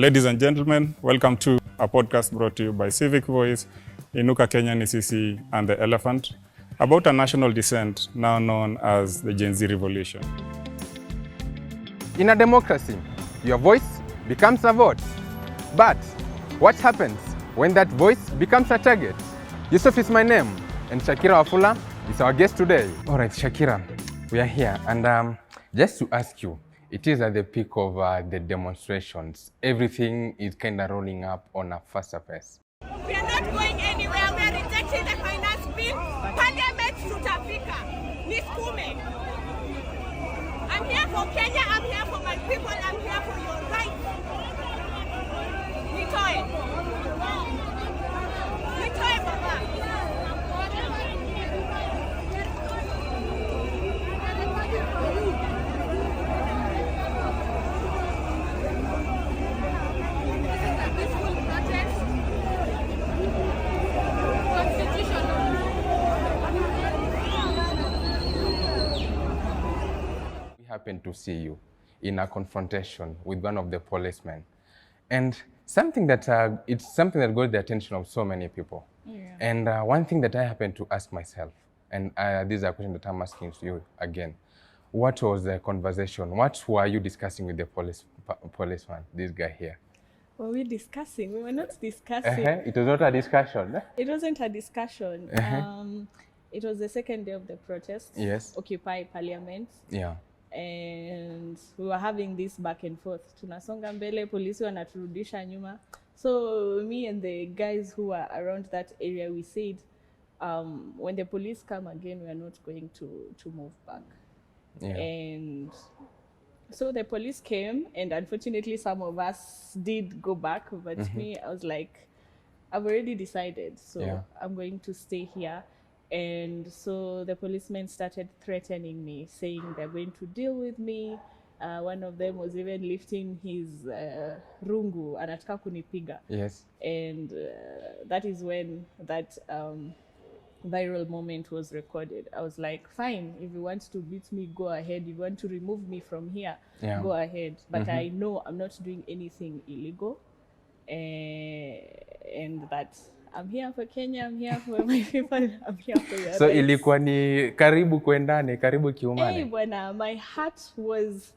Ladies and gentlemen, welcome to a podcast brought to you by Civic Voice, Inuka Kenya Ni Sisi, and the Elephant, about a national dissent now known as the Gen Z Revolution. In a democracy, your voice becomes a vote. But what happens when that voice becomes a target? Yusuf is my name, and Shakira Wafula is our guest today. All right, Shakira, we are here, and just to ask you, it is at the peak of the demonstrations. Everything is kind of rolling up on a faster pace. We are not going anywhere. We are rejecting the finance bill. Parliament tutafika. Niskume. I'm here for Kenya. I'm here for my people. I'm here for your rights. Nitoe. Nitoe, Baba. Happened to see you in a confrontation with one of the policemen, and something that it's something that got the attention of so many people. Yeah. And one thing that I happened to ask myself, and this is a question that I'm asking to you again: what was the conversation? What were you discussing with the policeman? This guy here. Were we discussing? We were not discussing. It was not a discussion. It wasn't a discussion. It was the second day of the protest. Yes. Occupy Parliament. Yeah. And we were having this back and forth. Tunasonga mbele, polisi wanaturudisha nyuma. So me and the guys who were around that area, we said, when the police come again, we are not going to move back. Yeah. And so the police came, and unfortunately some of us did go back, but me, I was like, I've already decided, so Yeah. I'm going to stay here. And so the policemen started threatening me, saying they're going to deal with me. One of them was even lifting his rungu, anataka kunipiga. Yes. And that is when that viral moment was recorded. I was like, fine, if you want to beat me, go ahead. If you want to remove me from here, Yeah. go ahead. But I know I'm not doing anything illegal. And that I'm here for Kenya, I'm here for my people, I'm here for your So rights. ilikuwa ni karibu kuendane, karibu kiumane. Hey, bwana, my heart was,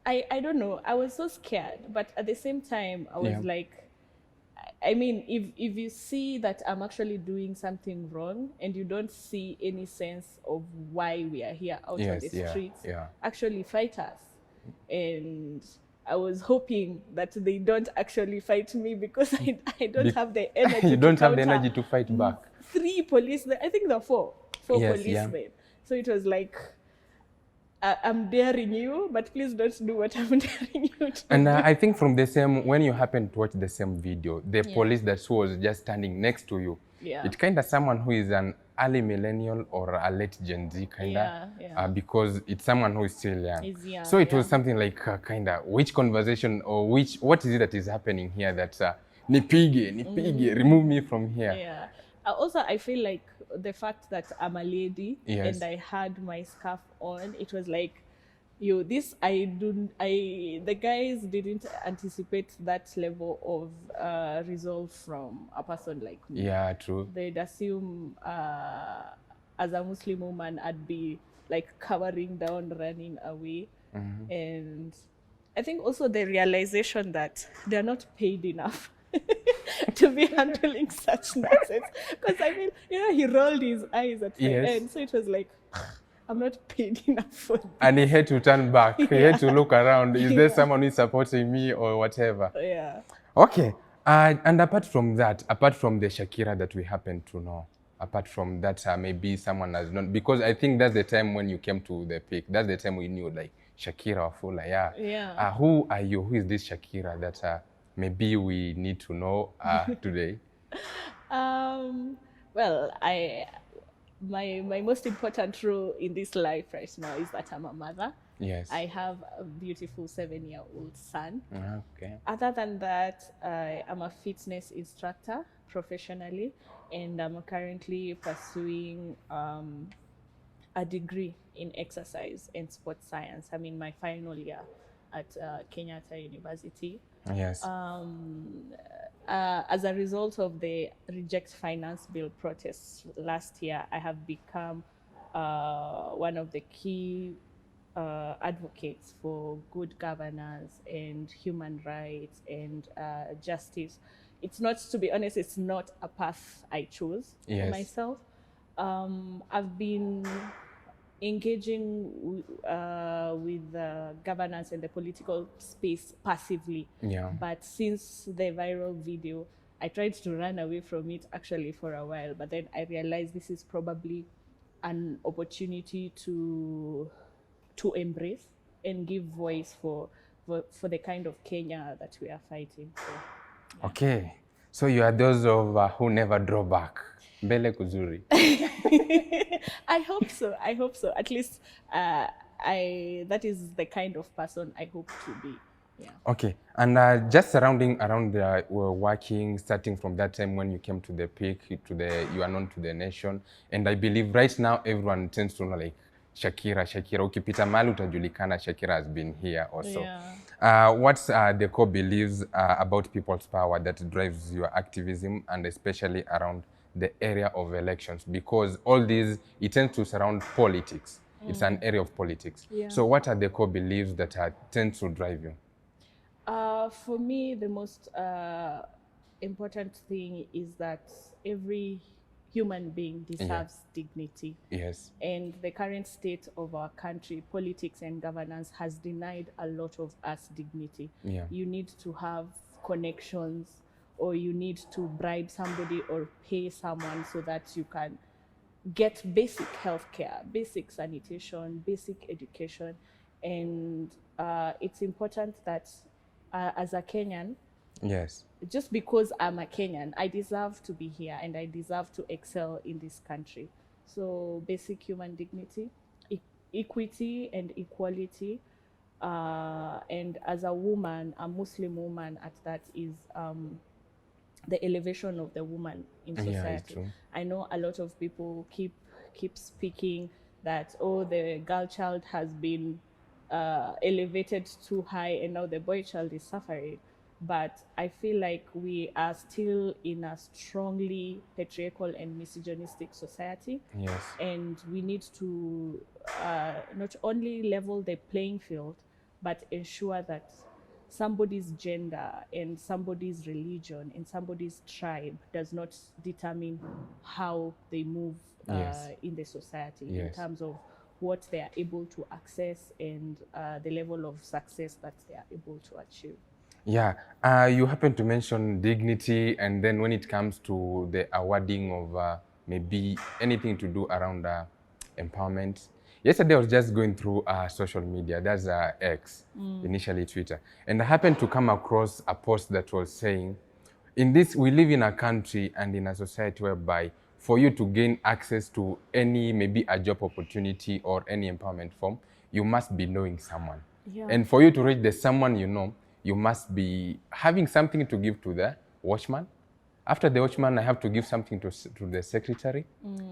I don't know, I was so scared, but at the same time, I was Yeah. like, I mean, if you see that I'm actually doing something wrong and you don't see any sense of why we are here out on Yes, the yeah, streets, yeah. actually fight us. And I was hoping that they don't actually fight me because I don't have the energy. You don't to have the counter energy to fight back. 3 police, I think there are 4 Yes, yeah. policemen. So it was like, I'm daring you, but please don't do what I'm daring you to. And I think from the same, when you happen to watch the same video, the police that was just standing next to you, Yeah. it's kind of someone who is an early millennial or a late Gen Z kind of, Yeah. because it's someone who is still young. Is young, So it was yeah. something like kind of, which conversation or what is it that is happening here that nipige, remove me from here. Yeah. Also, I feel like the fact that I'm a lady Yes. and I had my scarf on, it was like, the guys didn't anticipate that level of resolve from a person like me. Yeah, true. They'd assume as a Muslim woman, I'd be like cowering down, running away. And I think also the realization that they're not paid enough to be handling such nonsense. Because I mean, he rolled his eyes at the Yes. end. So it was like, I'm not paid enough for this. And he had to turn back. He had to look around. Is there someone who is supporting me or whatever? Yeah. Okay. And apart from that, apart from the Shakira that we happen to know, apart from that, maybe someone has known, because I think that's the time when you came to the peak. That's the time we knew, like, Shakira Wafula, yeah. Yeah. Who are you? Who is this Shakira that maybe we need to know today? Well, my most important role in this life right now is that I'm a mother. Yes. I have a beautiful 7-year-old son. Okay. Other than that, I'm a fitness instructor professionally, and I'm currently pursuing a degree in exercise and sports science. I'm in my final year at Kenyatta University. Yes. As a result of the Reject Finance Bill protests last year, I have become one of the key advocates for good governance and human rights and justice. It's not, to be honest, it's not a path I chose for Yes. myself. I've been engaging with governance and the political space passively. Yeah. But since the viral video, I tried to run away from it actually for a while. But then I realized this is probably an opportunity to embrace and give voice for the kind of Kenya that we are fighting for. Okay. So you are those of who never draw back. Mbele kuzuri. I hope so. I hope so. At least that is the kind of person I hope to be. Yeah. Okay, and just surrounding around the working, starting from that time when you came to the peak, you are known to the nation, and I believe right now everyone tends to know like Shakira. Ukipita mahali utajulikana, Shakira has been here also. Yeah. What's the core beliefs about people's power that drives your activism, and especially around the area of elections? Because all these, it tends to surround politics. It's an area of politics. Yeah. So what are the core beliefs that tend to drive you? For me, the most important thing is that every human being deserves dignity. Yes. And the current state of our country, politics and governance, has denied a lot of us dignity. Yeah. You need to have connections, or you need to bribe somebody or pay someone so that you can get basic healthcare, basic sanitation, basic education. And it's important that as a Kenyan, Yes. just because I'm a Kenyan, I deserve to be here and I deserve to excel in this country. So basic human dignity, equity and equality. And as a woman, a Muslim woman at that, is the elevation of the woman in society. True. I know a lot of people keep speaking that, oh, the girl child has been elevated too high and now the boy child is suffering. But I feel like we are still in a strongly patriarchal and misogynistic society. Yes. And we need to not only level the playing field, but ensure that somebody's gender and somebody's religion and somebody's tribe does not determine how they move in the society, in terms of what they are able to access and the level of success that they are able to achieve. Yeah, you happen to mention dignity, and then when it comes to the awarding of maybe anything to do around empowerment. Yesterday I was just going through social media, that's X, initially Twitter, and I happened to come across a post that was saying, we live in a country and in a society whereby for you to gain access to any, maybe a job opportunity or any empowerment form, you must be knowing someone. Yeah. And for you to reach the someone you know, you must be having something to give to the watchman. After the watchman, I have to give something to the secretary.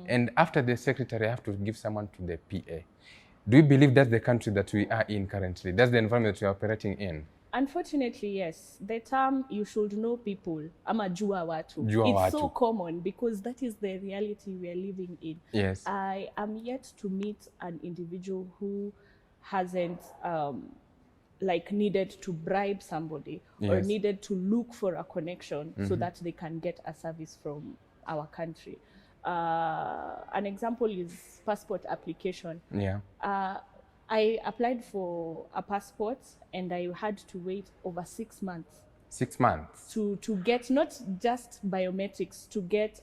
And after the secretary, I have to give someone to the PA. Do you believe that's the country that we are in currently? That's the environment we are operating in? Unfortunately, yes. The term "you should know people," ama jua watu, Jua it's so watu. common because that is the reality we are living in. Yes. I am yet to meet an individual who hasn't like needed to bribe somebody or Yes. needed to look for a connection so that they can get a service from our country. An example is passport application. Yeah. I applied for a passport and I had to wait over 6 months 6 months. to get not just biometrics, to get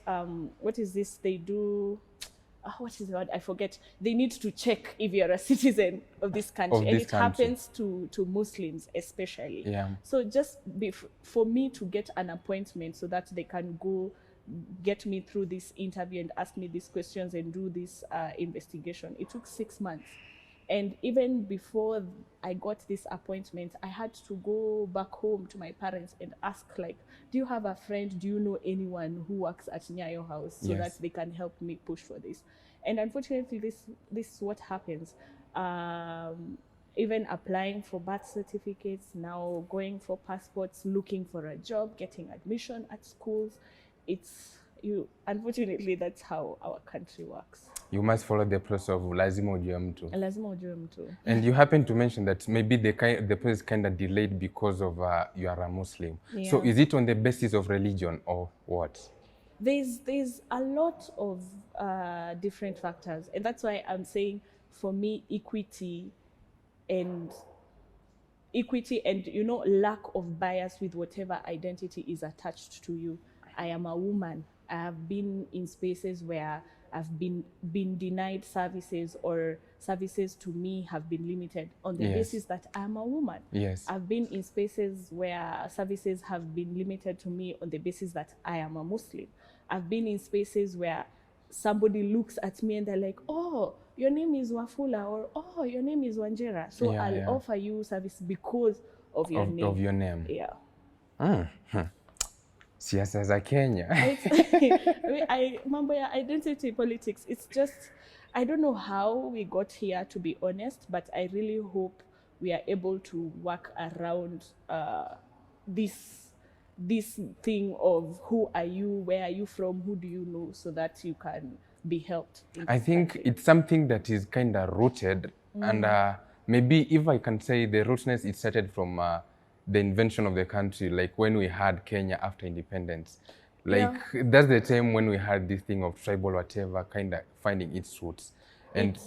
what is this they do, what is the word? I forget. They need to check if you're a citizen of this country, Of and this it country. happens to Muslims especially. Yeah. So just for me to get an appointment so that they can go get me through this interview and ask me these questions and do this investigation, it took 6 months. And even before I got this appointment, I had to go back home to my parents and ask, like, do you have a friend? Do you know anyone who works at Nyayo House so Yes. that they can help me push for this? And unfortunately, this is what happens. even applying for birth certificates, now going for passports, looking for a job, getting admission at schools. It's you. Unfortunately, that's how our country works. You must follow the process of lazima ujue mtu. Lazima ujue mtu. And you happen to mention that maybe the process is kind of delayed because of you are a Muslim. Yeah. So is it on the basis of religion or what? There's a lot of different factors, and that's why I'm saying, for me, equity and lack of bias with whatever identity is attached to you. I am a woman. I have been in spaces where I've been denied services, or services to me have been limited on the basis that I'm a woman. Yes. I've been in spaces where services have been limited to me on the basis that I am a Muslim. I've been in spaces where somebody looks at me and they're like, oh, your name is Wafula, or oh, your name is Wanjera. So I'll offer you service because of your name. Of your name. Yeah. Siasa za Kenya. Mambo ya identity politics, it's just, I don't know how we got here, to be honest, but I really hope we are able to work around this thing of who are you, where are you from, who do you know, so that you can be helped. I think it's something that is kind of rooted, and maybe if I can say the rootedness, it started from the invention of the country, like when we had Kenya after independence. Like that's the time when we had this thing of tribal whatever kind of finding its roots. And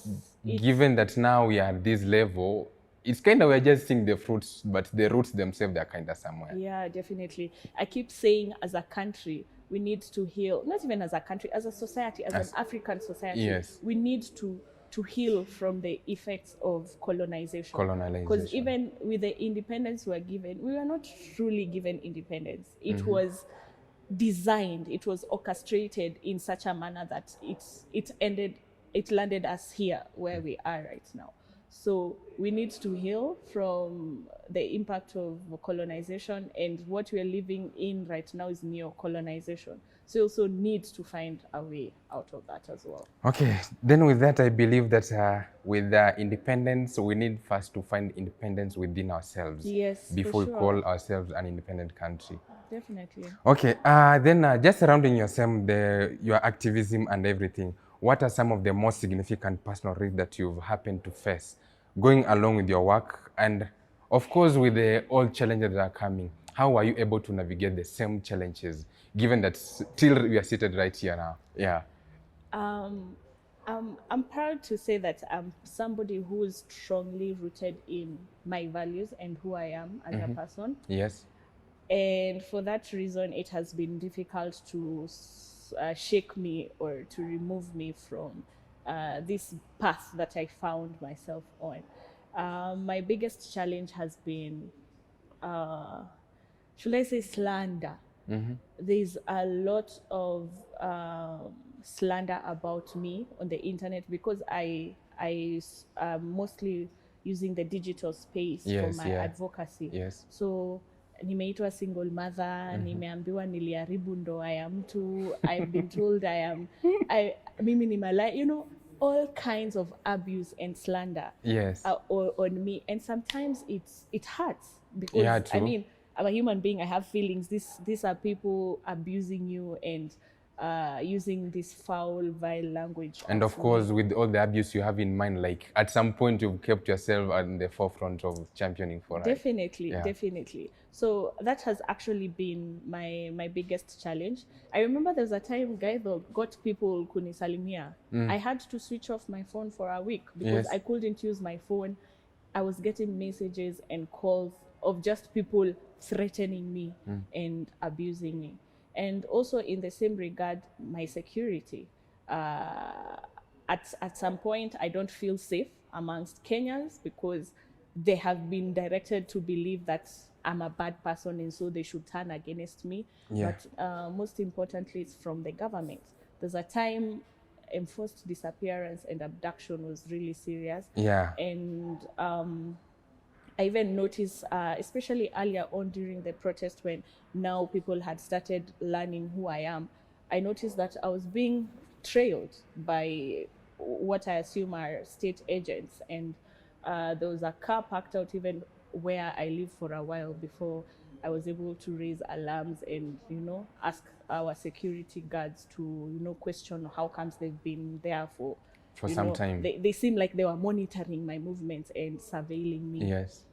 given that now we are at this level, it's kind of, we're just seeing the fruits, but the roots themselves, they're kind of somewhere. Yeah, definitely. I keep saying, as a country, we need to heal, not even as a country, as a society, as an African society. Yes. We need to heal from the effects of colonization. Because even with the independence we were given, we were not truly given independence. It was designed, it was orchestrated in such a manner that it landed us here where we are right now. So we need to heal from the impact of colonization, and what we're living in right now is neo-colonization. So we also need to find a way out of that as well. Okay, then with that, I believe that with independence, we need first to find independence within ourselves. Yes, before we call ourselves an independent country. Definitely. Okay, then just surrounding yourself, your activism and everything, what are some of the most significant personal risks that you've happened to face going along with your work? And of course, with the all challenges that are coming, how are you able to navigate the same challenges, given that still we are seated right here now? Yeah. I'm proud to say that I'm somebody who is strongly rooted in my values and who I am as a person. Yes. And for that reason, it has been difficult to shake me or to remove me from this path that I found myself on. My biggest challenge has been, should I say, slander. There's a lot of slander about me on the internet because I mostly using the digital space for my advocacy. Yes. So nimeitwa single mother, nimeambiwa niliharibu ndoa ya mtu, I've been told mimi ni malaya, all kinds of abuse and slander on me. And sometimes it hurts because I'm a human being, I have feelings. These are people abusing you and using this foul, vile language. And of course, with all the abuse you have in mind, like at some point you've kept yourself at the forefront of championing for it. Definitely. So that has actually been my biggest challenge. I remember there was a time Gaidho got people kunisalimia. I had to switch off my phone for a week because I couldn't use my phone. I was getting messages and calls of just people threatening me and abusing me. And also in the same regard, my security. At some point, I don't feel safe amongst Kenyans because they have been directed to believe that I'm a bad person and so they should turn against me. But most importantly, it's from the government. There's a time enforced disappearance and abduction was really serious. And I even noticed, especially earlier on during the protest when now people had started learning who I am, I noticed that I was being trailed by what I assume are state agents. And There was a car parked out even where I live for a while before I was able to raise alarms and, ask our security guards to, question how comes they've been there for some time. They seem like they were monitoring my movements and surveilling me. Yes.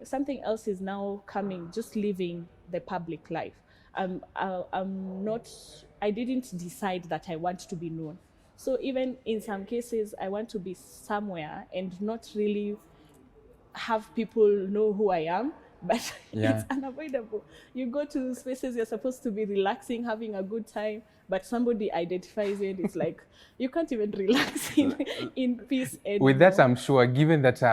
Something else is now coming, just living the public life. I didn't decide that I want to be known. So even in some cases, I want to be somewhere and not really have people know who I am, but it's unavoidable. You go to spaces you're supposed to be relaxing, having a good time, but somebody identifies it. It's like you can't even relax in peace anymore. With that, I'm sure, given that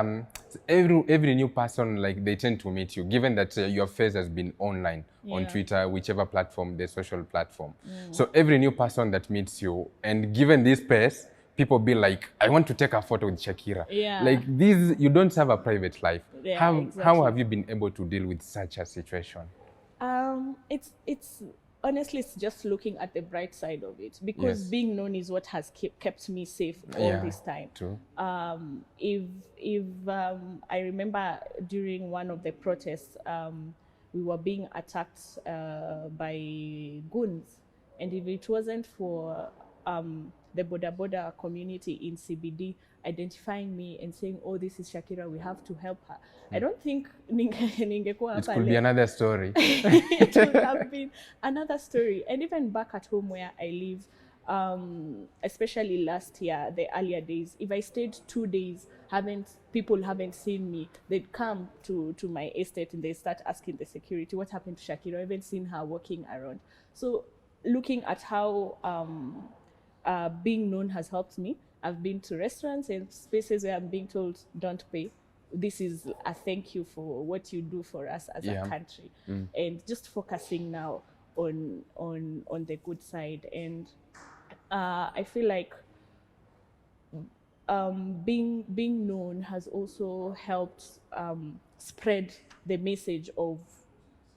every new person, like, they tend to meet you, given that your face has been online, on Twitter, whichever platform, the social platform. So every new person that meets you, and given this space, people be like, I want to take a photo with Shakira. Yeah. Like, you don't have a private life. Yeah, How exactly. have you been able to deal with such a situation? It's honestly, it's just looking at the bright side of it, because being known is what has kept me safe all this time. True. If I remember during one of the protests, we were being attacked by goons, and if it wasn't for the Boda community in CBD identifying me and saying, oh, this is Shakira, we have to help her, I don't think ningekuwa It hapa could be leo. another story. It would have been another story. And even back at home where I live, especially last year, the earlier days, if I stayed 2 days, people haven't seen me, they'd come to my estate and they start asking the security, what happened to Shakira? I haven't seen her walking around. So looking at how being known has helped me, I've been to restaurants and spaces where I'm being told, don't pay. This is a thank you for what you do for us as a country. And just focusing now on the good side. And I feel like being known has also helped spread the message of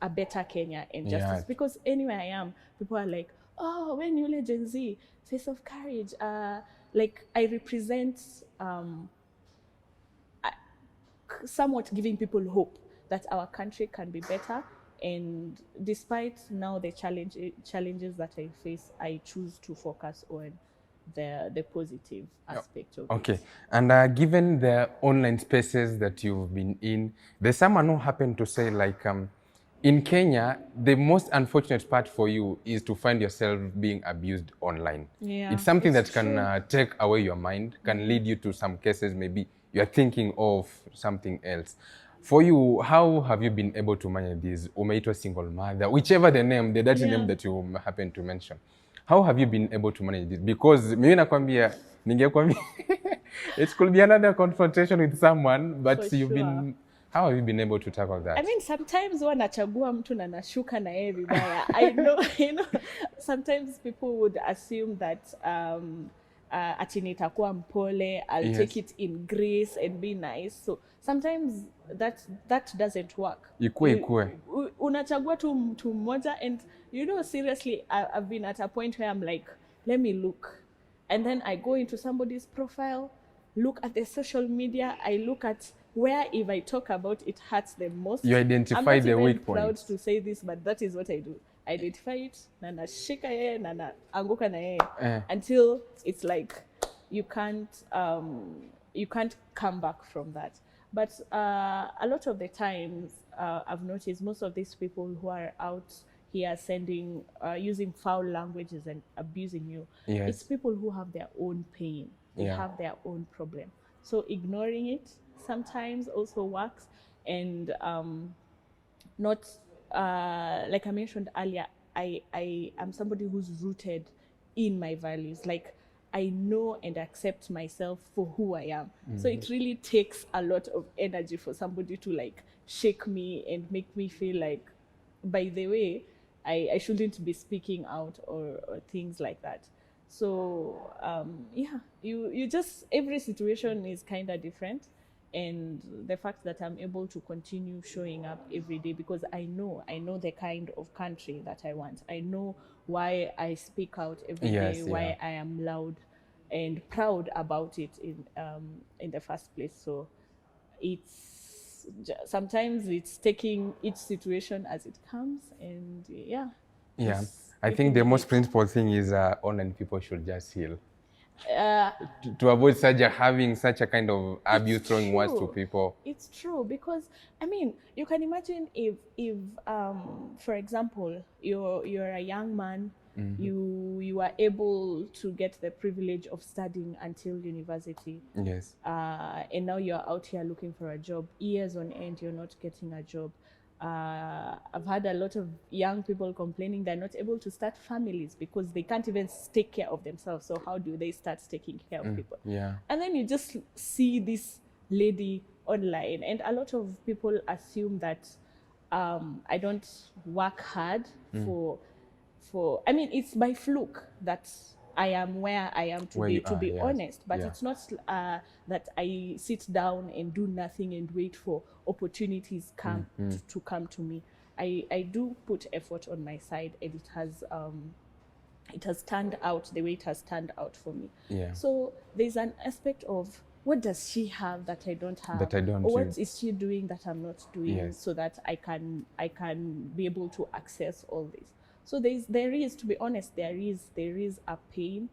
a better Kenya and justice. Because anywhere I am, people are like, oh, when you're Gen Z, face of courage. Like, I represent somewhat giving people hope that our country can be better. And despite now the challenges that I face, I choose to focus on the positive aspect of it. Okay, and given the online spaces that you've been in, there's someone who happened to say, like, in Kenya, the most unfortunate part for you is to find yourself being abused online. Yeah, it's something it's that can take away your mind, can lead you to some cases, maybe you're thinking of something else. For you, how have you been able to manage this? Umeitwa single mother, whichever the dirty name that you happen to mention. How have you been able to manage this? Because mimi nakwambia, ningekwambia, it could be another confrontation with someone, but how have you been able to tackle that? I mean, sometimes wanachagua mtu na nashuka na yeye vibaya. I know, sometimes people would assume that ati nitakuwa mpole, I'll take it in grace and be nice. So sometimes that doesn't work. Ikue. Unachagua tu mtu mmoja, and seriously, I've been at a point where I'm like, let me look. And then I go into somebody's profile, look at the social media, I look at where if I talk about it hurts them most. You identify the weak points. I'm not even proud to say this, but that is what I do. I identify it, na nashika yeye, na anguka na yeye, until it's like you can't come back from that. But a lot of the times, I've noticed most of these people who are out here using foul languages and abusing you, it's people who have their own pain. They have their own problem. So ignoring it sometimes also works, and not like I mentioned earlier, I am somebody who's rooted in my values. Like, I know and accept myself for who I am. So it really takes a lot of energy for somebody to like shake me and make me feel like, by the way, I shouldn't be speaking out or things like that. So you just, every situation is kind of different. And the fact that I'm able to continue showing up every day, because I know the kind of country that I want. I know why I speak out every day, why I am loud. and proud about it in the first place. So sometimes it's taking each situation as it comes, and Yeah. just I think keeping the with most it. principal thing is online people should just heal. Uh, To avoid having such a kind of abuse, it's throwing words to true. people. It's true because I mean you can imagine if for example you're a young man, you are able to get the privilege of studying until university, Yes. and now you're out here looking for a job. Years on end, you're not getting a job. I've had a lot of young people complaining they're not able to start families because they can't even take care of themselves. So how do they start taking care of people? Yeah. And then you just see this lady online, and a lot of people assume that I don't work hard for I mean it's by fluke that I am where I am Where today, you to are, be yes. honest, but Yeah. it's not that I sit down and do nothing and wait for opportunities to come to me. I do put effort on my side, and it has turned out the way it has turned out for me. Yeah. So there's an aspect of what does she have that I don't have, That I don't or do. what is she doing that I'm not doing, Yes. so that I can be able to access all this. So there is, to be honest, there is a pain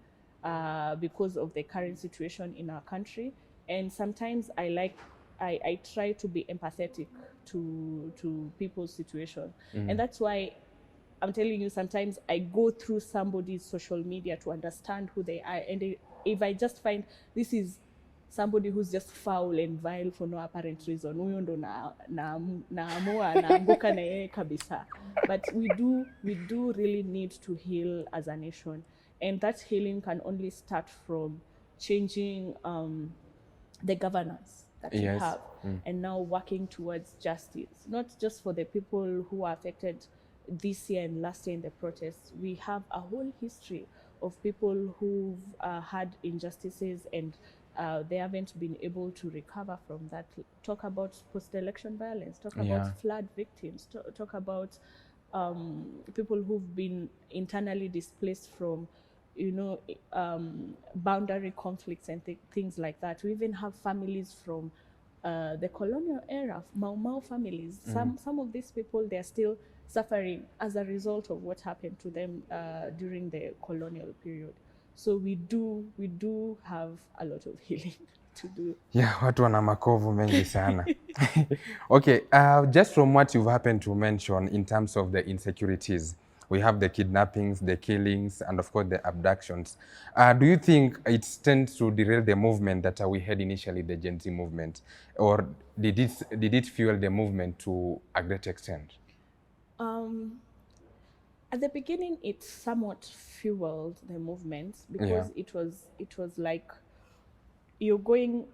because of the current situation in our country, and sometimes I try to be empathetic to people's situation, and that's why I'm telling you, sometimes I go through somebody's social media to understand who they are. And if I just find this is somebody who's just foul and vile for no apparent reason, huyo ndo naamua naanguka na yeye kabisa. But we do really need to heal as a nation. And that healing can only start from changing the governance that we Yes. have, and now working towards justice, not just for the people who are affected this year and last year in the protests. We have a whole history of people who've had injustices, and they haven't been able to recover from that. Talk about post-election violence, talk about flood victims, talk about people who've been internally displaced from boundary conflicts and things like that. We even have families from the colonial era, Mau families. Some of these people, they're still suffering as a result of what happened to them during the colonial period. So we do have a lot of healing to do. Yeah, watu wana makovu mengi sana. Okay, just from what you've happened to mention in terms of the insecurities, we have the kidnappings, the killings, and of course the abductions. Do you think it tends to derail the movement that we had initially, the Gen Z movement, or did it fuel the movement to a great extent? At the beginning, it somewhat fueled the movement because it was like you're going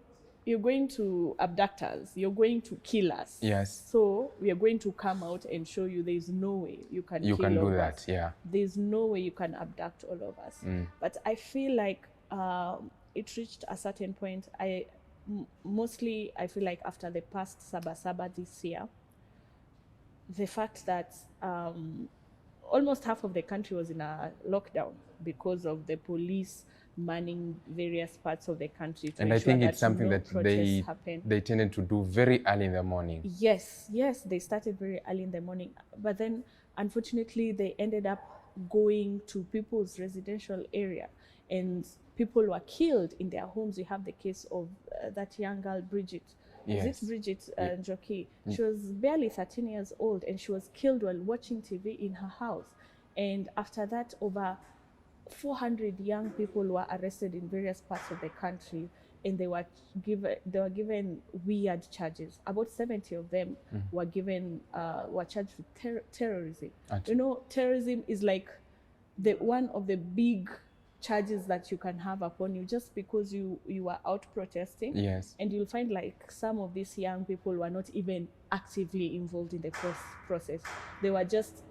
to abduct us, you're going to kill us. Yes. So we are going to come out and show you there's no way you can kill all do of that. us. Yeah. There's no way you can abduct all of us. But I feel like it reached a certain point. Mostly I feel like after the past Sabasaba this year, the fact that almost half of the country was in a lockdown because of the police manning various parts of the country to And ensure I think that it's something no that protests happen. they tended to do very early in the morning. Yes, they started very early in the morning. But then, unfortunately, they ended up going to people's residential area, and people were killed in their homes. We have the case of that young girl, Bridget. Yes. Is it Bridget Njoki? She was barely 13 years old, and she was killed while watching TV in her house. And after that, over 400 young people were arrested in various parts of the country, and they were given weird charges. About 70 of them were charged with terrorism. You know, terrorism is like one of the big charges that you can have upon you just because you were out protesting. Yes. And you'll find like some of these young people were not even actively involved in the process. They were just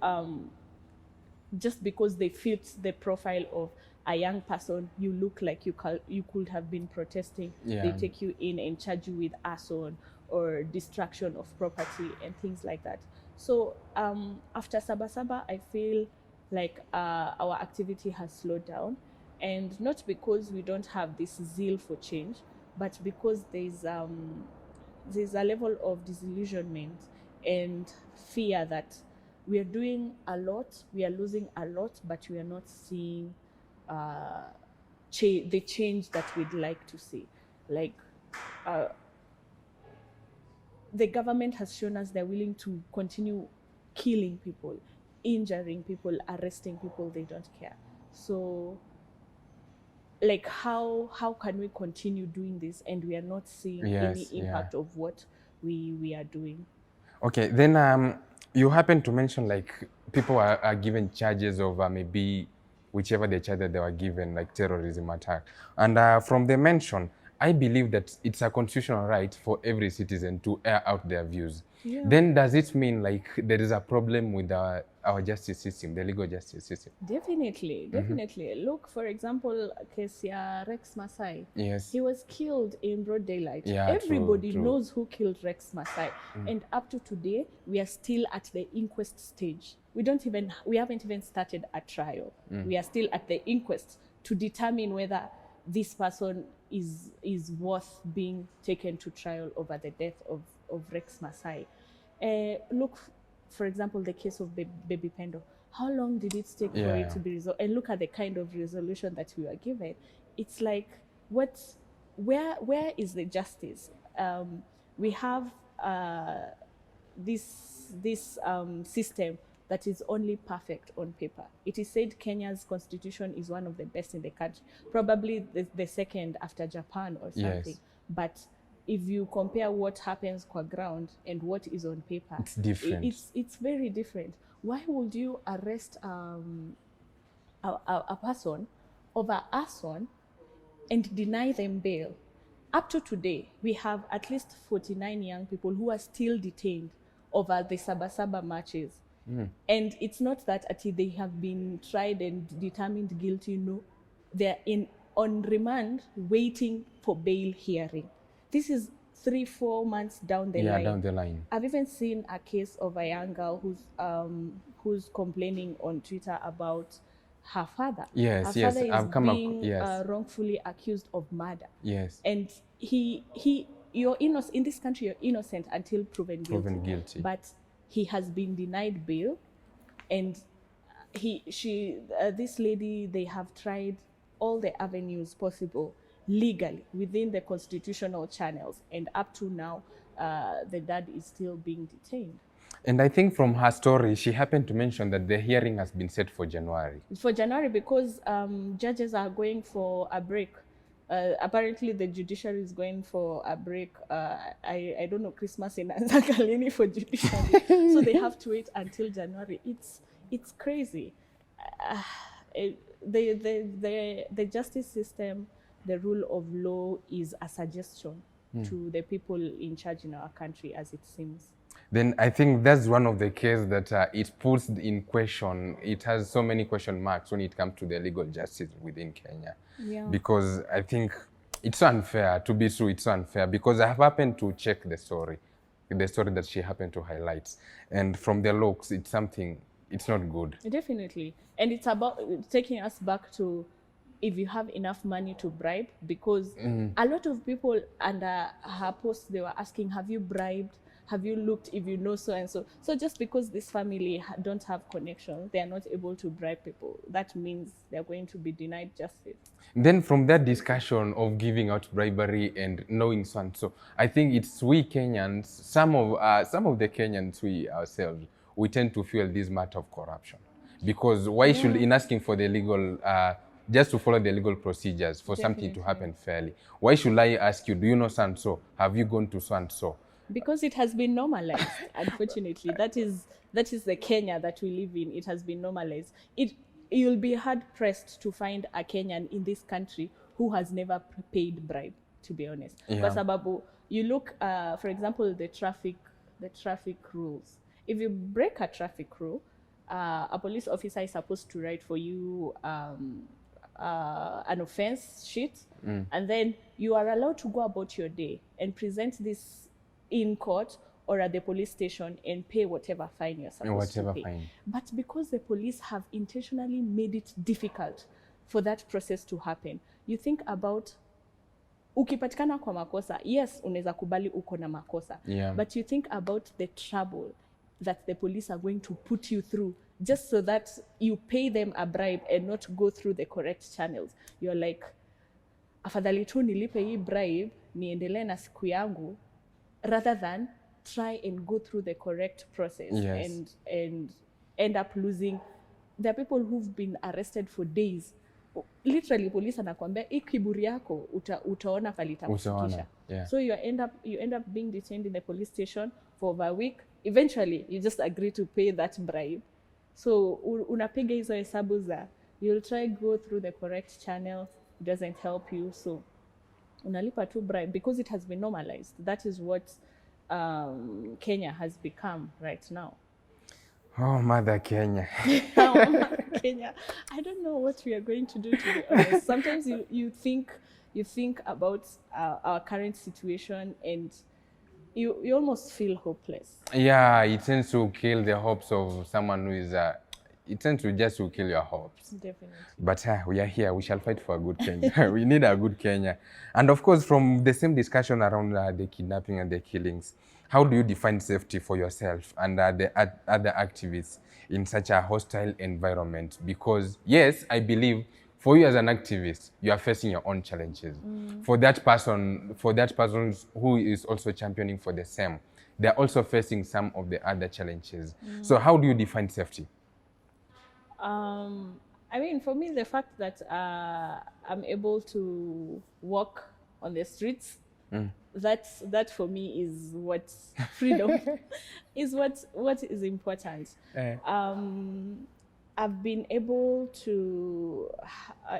because they fit the profile of a young person, you look like you could have been protesting. Yeah. They take you in and charge you with arson or destruction of property and things like that. So after Sabasaba, I feel like our activity has slowed down, And not because we don't have this zeal for change, but because there's a level of disillusionment and fear that we are doing a lot, we are losing a lot, but we are not seeing the change that we'd like to see. Like, the government has shown us they're willing to continue killing people, injuring people, arresting people. They don't care. So, like, how can we continue doing this and we are not seeing any impact of what we are doing? Okay, then you happen to mention like people are given charges of maybe whichever the charge that they were given, like terrorism attack. And from the mention, I believe that it's a constitutional right for every citizen to air out their views. Yeah. Then does it mean like there is a problem with our justice system, the legal justice system? Definitely. Look, for example, Kesia Rex Masai. Yes. He was killed in broad daylight. Yeah, Everybody true. knows who killed Rex Masai. And up to today, we are still at the inquest stage. We haven't even started a trial. We are still at the inquest to determine whether this person is worth being taken to trial over the death of Rex Masai. Look, for example, the case of Baby Pendo. How long did it take for it to be resolved? And look at the kind of resolution that we were given. It's like, where is the justice? We have this system that is only perfect on paper. It is said Kenya's constitution is one of the best in the country, probably the second after Japan or something. Yes. But if you compare what happens qua ground and what is on paper, it's different. It's very different. Why would you arrest a person over arson and deny them bail? Up to today, we have at least 49 young people who are still detained over the Sabasaba marches. And it's not that they have been tried and determined guilty. No, they're on remand waiting for bail hearing. This is 3-4 months down the line. Yeah, down the line. I've even seen a case of a young girl who's complaining on Twitter about her father. Yes, her father I've is come being up. wrongfully accused of murder. Yes. And you're innocent in this country. You're innocent until proven guilty. But he has been denied bail, and this lady, they have tried all the avenues possible legally within the constitutional channels, and up to now, the dad is still being detained. And I think from her story, she happened to mention that the hearing has been set for January. For January because judges are going for a break. Apparently, the judiciary is going for a break. I don't know, Christmas in Anzakalini for judiciary. So they have to wait until January. It's crazy. The justice system, the rule of law is a suggestion to the people in charge in our country, as it seems. Then I think that's one of the cases that it puts in question. It has so many question marks when it comes to the legal justice within Kenya. Yeah. Because I think it's unfair, to be true, it's unfair. Because I have happened to check the story that she happened to highlight. And from the looks, it's not good. Definitely. And it's about taking us back to if you have enough money to bribe, because a lot of people under her post, they were asking, have you bribed? Have you looked if you know so and so? So just because this family don't have connections, they are not able to bribe people. That means they're going to be denied justice. Then from that discussion of giving out bribery and knowing so and so, I think it's we Kenyans, some of the Kenyans, we ourselves, we tend to feel this matter of corruption. Because why should, in asking for the legal, just to follow the legal procedures for something to happen fairly, why should I ask you, do you know so and so? Have you gone to so and so? Because it has been normalized, unfortunately. That is the Kenya that we live in. It has been normalized. You'll be hard-pressed to find a Kenyan in this country who has never paid bribe, to be honest. Yeah. Kwa sababu, you look, for example, the traffic rules. If you break a traffic rule, a police officer is supposed to write for you an offense sheet, and then you are allowed to go about your day and present this in court or at the police station and pay whatever fine you're supposed to pay. But because the police have intentionally made it difficult for that process to happen. You think about ukipatikana kwa makosa, yes, unaweza kubali uko na makosa. Yeah. But you think about the trouble that the police are going to put you through just so that you pay them a bribe and not go through the correct channels. You're like, afadhali tu nilipe hii bribe, niendelee na siku yangu, rather than try and go through the correct process. Yes. And end up losing. There are people who've been arrested for days. Literally, police anakuambia hii kiburi yako utaona palitakufikisha. Yeah. So you end up being detained in the police station for over a week. Eventually, you just agree to pay that bribe. So unapiga hizo hesabu za, you'll try go through the correct channel, it doesn't help you. So unalipa tu bribe because it has been normalized. That is what Kenya has become right now. Oh, Mother Kenya. Kenya, I don't know what we are going to do, to be honest. Sometimes you think about our current situation and you almost feel hopeless. Yeah, it tends to kill the hopes of someone who is it tends to just to kill your hopes. Definitely. But we are here. We shall fight for a good Kenya. We need a good Kenya. And of course, from the same discussion around the kidnapping and the killings, how do you define safety for yourself and the other activists in such a hostile environment? Because yes, I believe for you as an activist, you are facing your own challenges. For that person who is also championing for the same, they're also facing some of the other challenges. So how do you define safety? I mean, for me, the fact that I'm able to walk on the streets, that for me is what freedom is what is important. I've been able to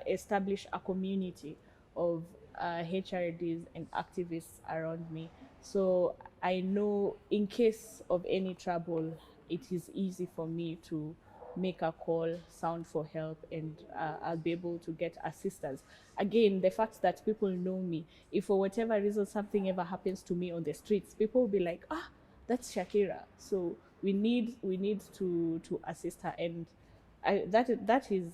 establish a community of HRDs and activists around me. So I know in case of any trouble, it is easy for me to make a call, sound for help, and I'll be able to get assistance. Again, the fact that people know me, if for whatever reason something ever happens to me on the streets, people will be like, that's Shakira. So we need to assist her, and that is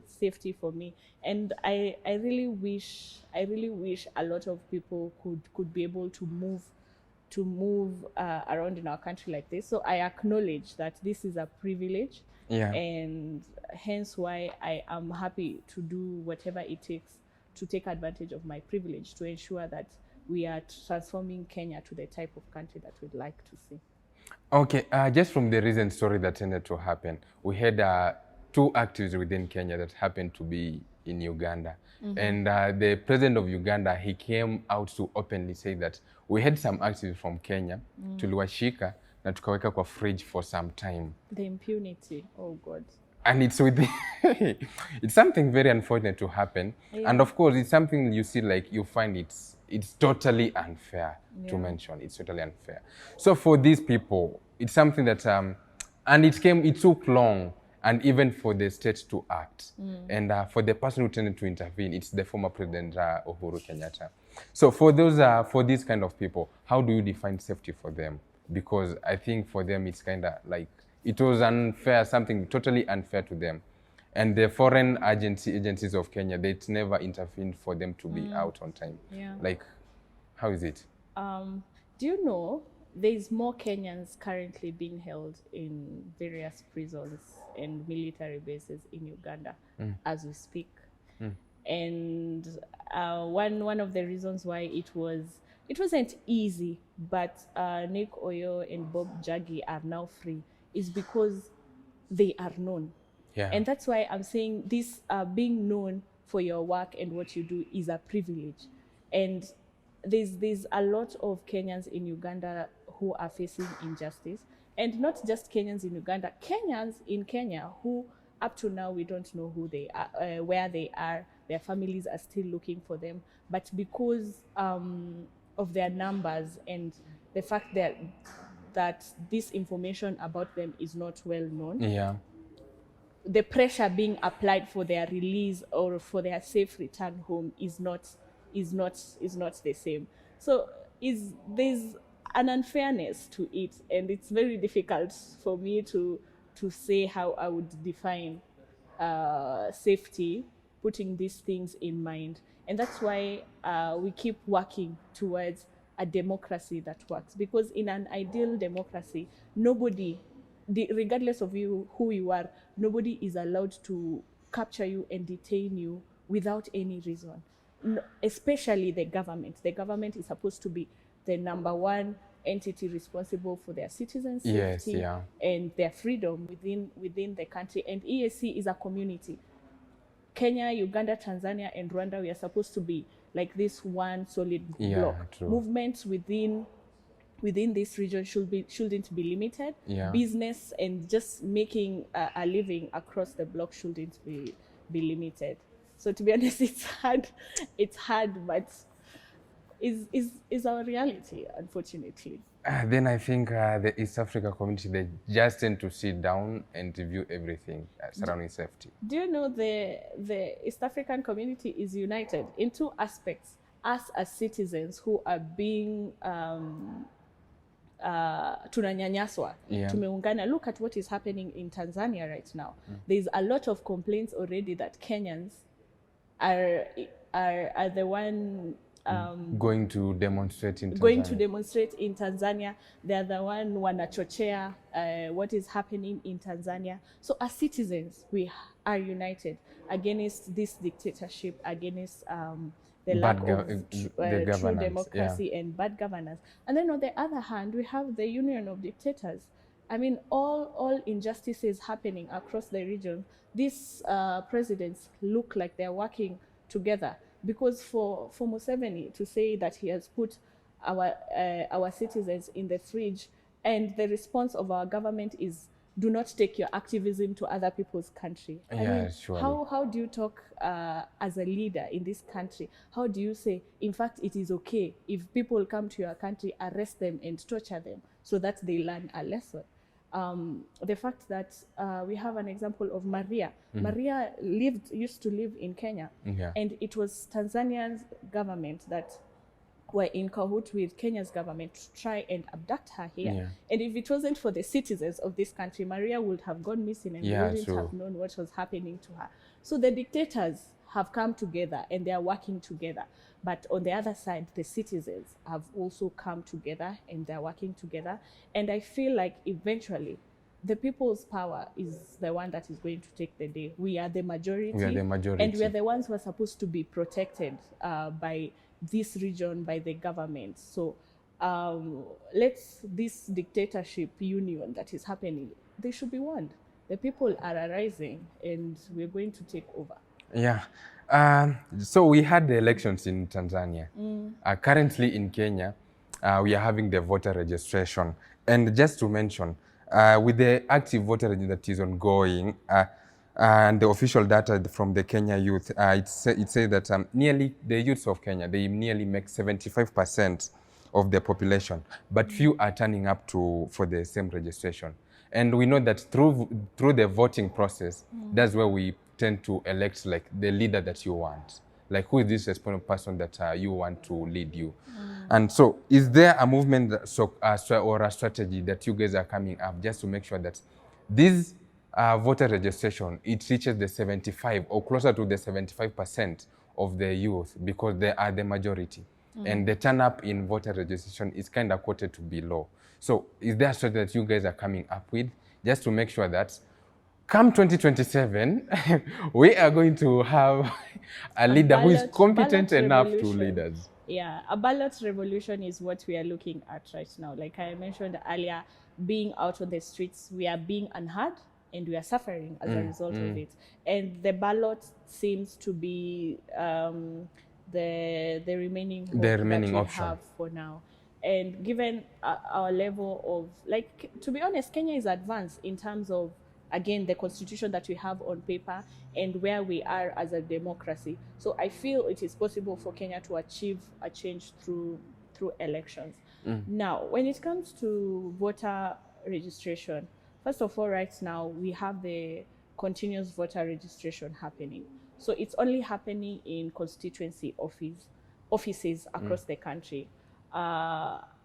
safety for me. And I really wish a lot of people could be able to move around in our country like this. So I acknowledge that this is a privilege, and hence why I am happy to do whatever it takes to take advantage of my privilege to ensure that we are transforming Kenya to the type of country that we'd like to see. Okay, just from the recent story that tended to happen, we had 2 activists within Kenya that happened to be in Uganda. And the president of Uganda, he came out to openly say that we had some activists from Kenya, tuliwashika na tukaweka kwa fridge for some time. The impunity, oh God. And it's with it's something very unfortunate to happen. And of course, it's something you see, like you find it's totally unfair to mention. It's totally unfair. So for these people, it's something that, and it took long, and even for the state to act. And for the person who tended to intervene, it's the former President Uhuru Kenyatta. So for these kind of people, how do you define safety for them? Because I think for them, it's kind of like, it was unfair, something totally unfair to them. And the foreign agencies of Kenya, they never intervened for them to be out on time. Yeah. Like, how is it? Do you know there's more Kenyans currently being held in various prisons and military bases in Uganda as we speak? And one of the reasons why it wasn't easy, but Nick Oyo and Bob Jaggi are now free, is because they are known. Yeah. And that's why I'm saying this, being known for your work and what you do is a privilege. And there's a lot of Kenyans in Uganda who are facing injustice. And not just Kenyans in Uganda, Kenyans in Kenya who up to now we don't know who they are, where they are. Their families are still looking for them. But because of their numbers and the fact that this information about them is not well known, the pressure being applied for their release or for their safe return home is not the same. So there's an unfairness to it, and it's very difficult for me to say how I would define safety, putting these things in mind. And that's why we keep working towards a democracy that works. Because in an ideal democracy, nobody, regardless of who you are, nobody is allowed to capture you and detain you without any reason. No, especially the government. The government is supposed to be the number one entity responsible for their citizens' safety and their freedom within the country. And EAC is a community. Kenya, Uganda, Tanzania, and Rwanda, we are supposed to be like this one solid block. True. Movements within this region shouldn't be limited. Business and just making a living across the block shouldn't be limited. So to be honest, it's hard, but is our reality, unfortunately. Then I think the East Africa community, they just tend to sit down and review everything surrounding safety. Do you know the East African community is united in two aspects? Us as citizens who are being tunanyanyaswa, tumeungana. Look at what is happening in Tanzania right now. There's a lot of complaints already that Kenyans are the one going to demonstrate in Tanzania. They're the one wanachochea what is happening in Tanzania. So as citizens, we are united against this dictatorship, against the lack of true democracy and bad governance. And then on the other hand, we have the union of dictators. I mean, all injustices happening across the region. These presidents look like they're working together. Because for Museveni to say that he has put our citizens in the fridge, and the response of our government is, do not take your activism to other people's country. I mean, how do you talk as a leader in this country? How do you say, in fact, it is okay if people come to your country, arrest them and torture them so that they learn a lesson? The fact that we have an example of Maria. Maria used to live in Kenya, and it was Tanzania's government that were in cahoot with Kenya's government to try and abduct her here. And if it wasn't for the citizens of this country, Maria would have gone missing and we wouldn't have known what was happening to her. So the dictators have come together and they are working together. But on the other side, the citizens have also come together and they're working together. And I feel like eventually the people's power is the one that is going to take the day. We are the majority. And we are the ones who are supposed to be protected by this region, by the government. So let's this dictatorship union that is happening, they should be warned. The people are arising and we're going to take over. So we had the elections in Tanzania. Currently in Kenya, we are having the voter registration. And just to mention, with the active voter registration that is ongoing, and the official data from the Kenya youth, it says that nearly the youths of Kenya, they nearly make 75% of the population, but few are turning up for the same registration. And we know that through the voting process, that's where we tend to elect like the leader that you want. Like, who is this responsible person that you want to lead you? And so is there a movement or a strategy that you guys are coming up just to make sure that this voter registration, it reaches the 75 or closer to the 75% of the youth, because they are the majority? And the turn up in voter registration is kind of quoted to be low. So is there a strategy that you guys are coming up with just to make sure that come 2027, we are going to have a leader who is competent enough to lead us? Yeah, a ballot revolution is what we are looking at right now. Like I mentioned earlier, being out on the streets, we are being unheard and we are suffering as a result of it. And the ballot seems to be the remaining hope that we option have for now. And given our level of, like, to be honest, Kenya is advanced in terms of, again, the constitution that we have on paper and where we are as a democracy. So I feel it is possible for Kenya to achieve a change through elections. Now, when it comes to voter registration, first of all, right now, we have the continuous voter registration happening. So it's only happening in constituency offices across the country.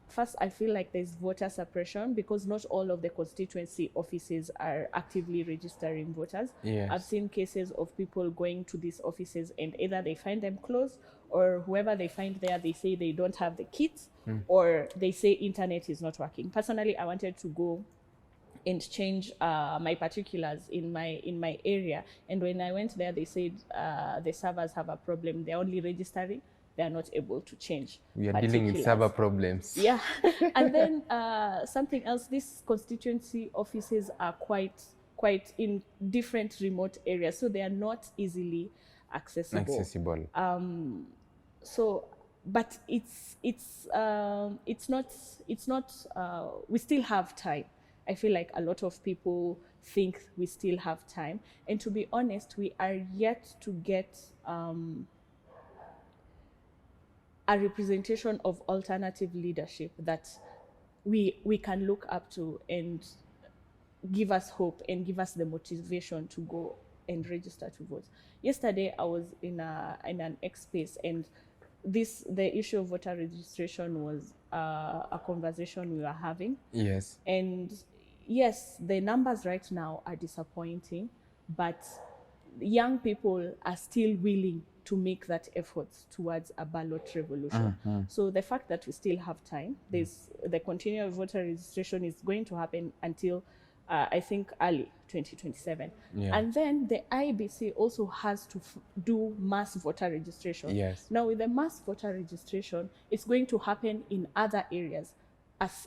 first, I feel like there's voter suppression because not all of the constituency offices are actively registering voters. Yes. I've seen cases of people going to these offices and either they find them closed, or whoever they find there, they say they don't have the kits, or they say internet is not working. Personally, I wanted to go and change my particulars in my area, and when I went there, they said the servers have a problem. They're only registering, they are not able to change. We are dealing with server problems. Yeah. And then something else, these constituency offices are quite in different remote areas, so they are not easily accessible. So, but it's not we still have time. I feel like a lot of people think we still have time, and to be honest, we are yet to get a representation of alternative leadership that we can look up to and give us hope and give us the motivation to go and register to vote. Yesterday, I was in an X space, and the issue of voter registration was a conversation we were having. Yes. And yes, the numbers right now are disappointing, but young people are still willing to make that effort towards a ballot revolution. So the fact that we still have time, the continual voter registration is going to happen until I think early 2027. Yeah. And then the IBC also has to do mass voter registration. Yes. Now with the mass voter registration, it's going to happen in other areas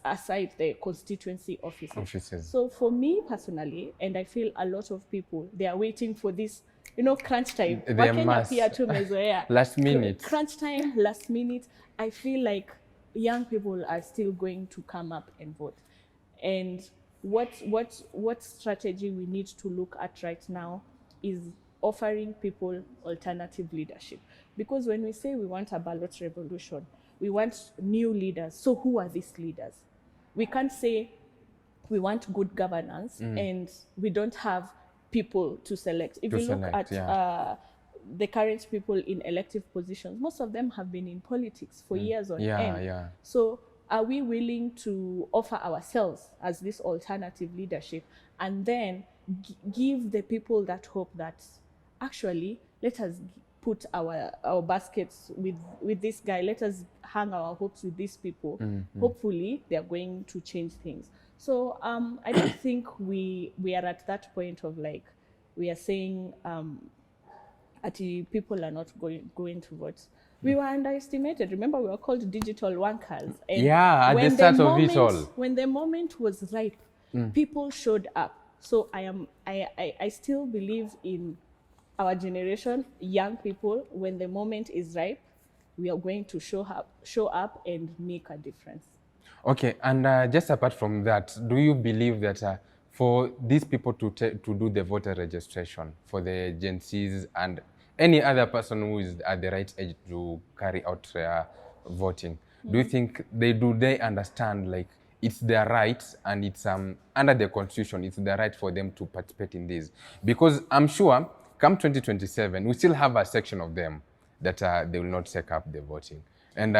aside the constituency offices. So for me personally, and I feel a lot of people, they are waiting for this, crunch time. Last minute. Crunch time, last minute. I feel like young people are still going to come up and vote. And what strategy we need to look at right now is offering people alternative leadership. Because when we say we want a ballot revolution, we want new leaders. So who are these leaders? We can't say we want good governance and we don't have people to select. If you look at the current people in elective positions, most of them have been in politics for years on end. So are we willing to offer ourselves as this alternative leadership and then give the people that hope that actually let us put our baskets with this guy, let us hang our hopes with these people. Hopefully they're going to change things. So I don't think we are at that point of like we are saying people are not going to vote. We were underestimated. Remember, we were called digital wankers. And at the start of it all. When the moment was ripe, people showed up. So I still believe in our generation, young people. When the moment is ripe, we are going to show up and make a difference. Okay, and just apart from that, do you believe that for these people to do the voter registration, for the Gen Zs and any other person who is at the right age to carry out voting, do you think they understand like it's their right and it's under the constitution, it's their right for them to participate in this? Because I'm sure come 2027, we still have a section of them that they will not take up the voting. And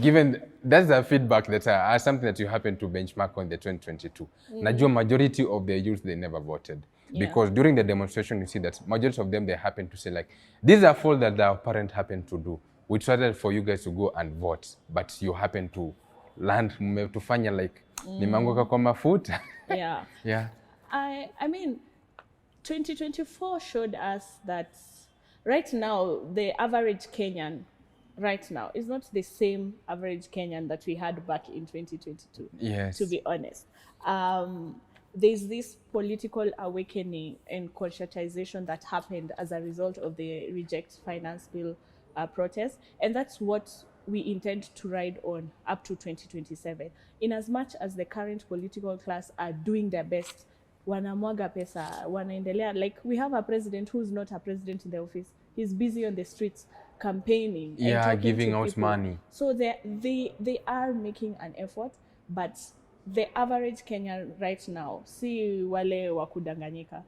given that's the feedback that something that you happen to benchmark on the 2022. Najua majority of the youth, they never voted. Because during the demonstration, you see that majority of them, they happen to say like, these are fault that our parents happen to do. We tried for you guys to go and vote, but you happen to land to fanya like, nimanguka kwa mafuta. Yeah. I mean, 2024 showed us that right now, the average Kenyan right now is not the same average Kenyan that we had back in 2022, to be honest. There's this political awakening and conscientization that happened as a result of the Reject Finance Bill protest, and that's what we intend to ride on up to 2027. In as much as the current political class are doing their best, wanamwaga pesa, wanaendelea. Like, we have a president who's not a president in the office. He's busy on the streets campaigning and giving out money. So they are making an effort, but the average Kenyan right now, si wale wa kudanganyika.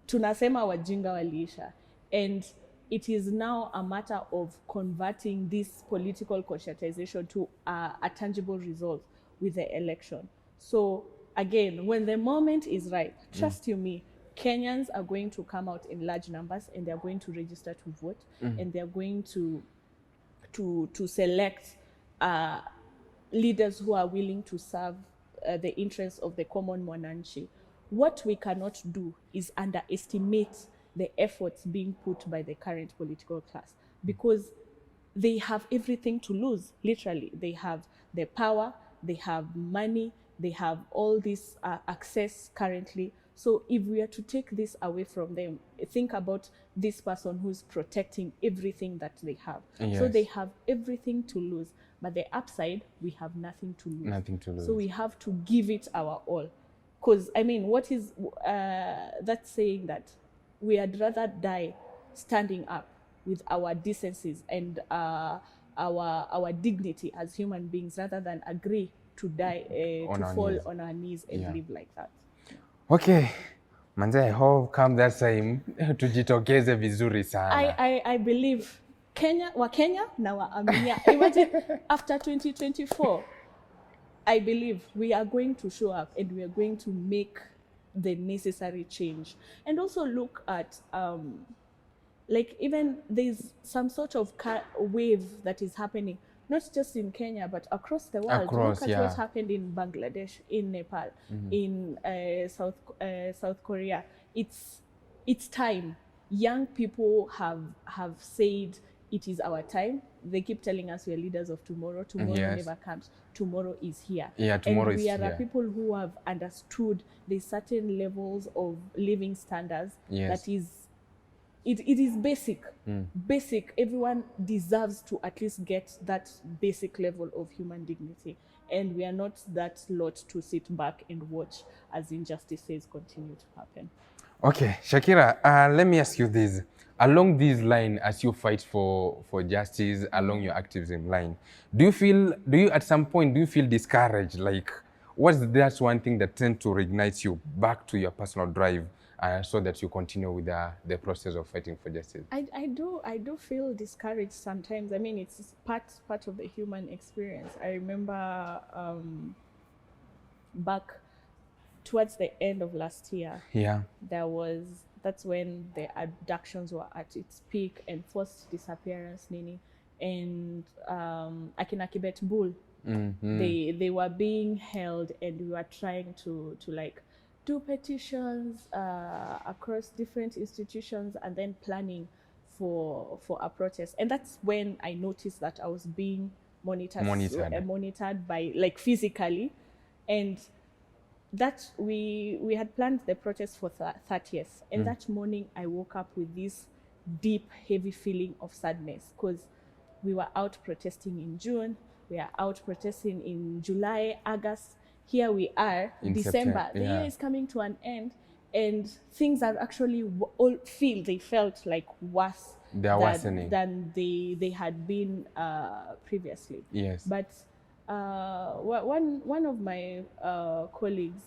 Tunasema wajinga waliisha. And it is now a matter of converting this political conscientization to a tangible result with the election. So again, when the moment is right, trust you me, Kenyans are going to come out in large numbers and they're going to register to vote, and they're going to select leaders who are willing to serve the interests of the common mwananchi. What we cannot do is underestimate the efforts being put by the current political class, because they have everything to lose, literally. They have the power, they have money, they have all this access currently. So if we are to take this away from them, think about this person who's protecting everything that they have. Yes. So they have everything to lose, but the upside, we have nothing to lose. Nothing to lose. So we have to give it our all. Because, I mean, what is that saying that we had rather die standing up with our decencies and our dignity as human beings, rather than agree to die, to fall on our knees and live like that. Okay. Manze, I hope come that time tujitokeze vizuri sana. I believe Wakenya na waaminia. Imagine after 2024, I believe we are going to show up and we are going to make the necessary change. And also look at, like, even there's some sort of wave that is happening, not just in Kenya, but across the world. Across, look at what happened in Bangladesh, in Nepal, in South Korea. It's time. Young people have said it is our time. They keep telling us we are leaders of tomorrow. Tomorrow never comes. Tomorrow is here. Yeah, tomorrow is here. And we are people who have understood the certain levels of living standards that is, it is basic. Basic. Everyone deserves to at least get that basic level of human dignity. And we are not that lot to sit back and watch as injustices continue to happen. Okay, Shakira, let me ask you this. Along this line, as you fight for justice, along your activism line, do you at some point, do you feel discouraged? Like, what's that one thing that tends to reignite you back to your personal drive so that you continue with the process of fighting for justice? I do feel discouraged sometimes. I mean, it's part of the human experience. I remember back towards the end of last year, that's when the abductions were at its peak and forced disappearance, Nini, and Akina Kibet Bull. They were being held, and we were trying to like do petitions across different institutions, and then planning for a protest. And that's when I noticed that I was being monitored by, like, physically, and that we had planned the protest for 30th, and that morning I woke up with this deep, heavy feeling of sadness, because we were out protesting in June, we are out protesting in July, August. Here we are in December. The year is coming to an end, and things are actually they felt like worse than they had been previously. Yes. But one of my colleagues,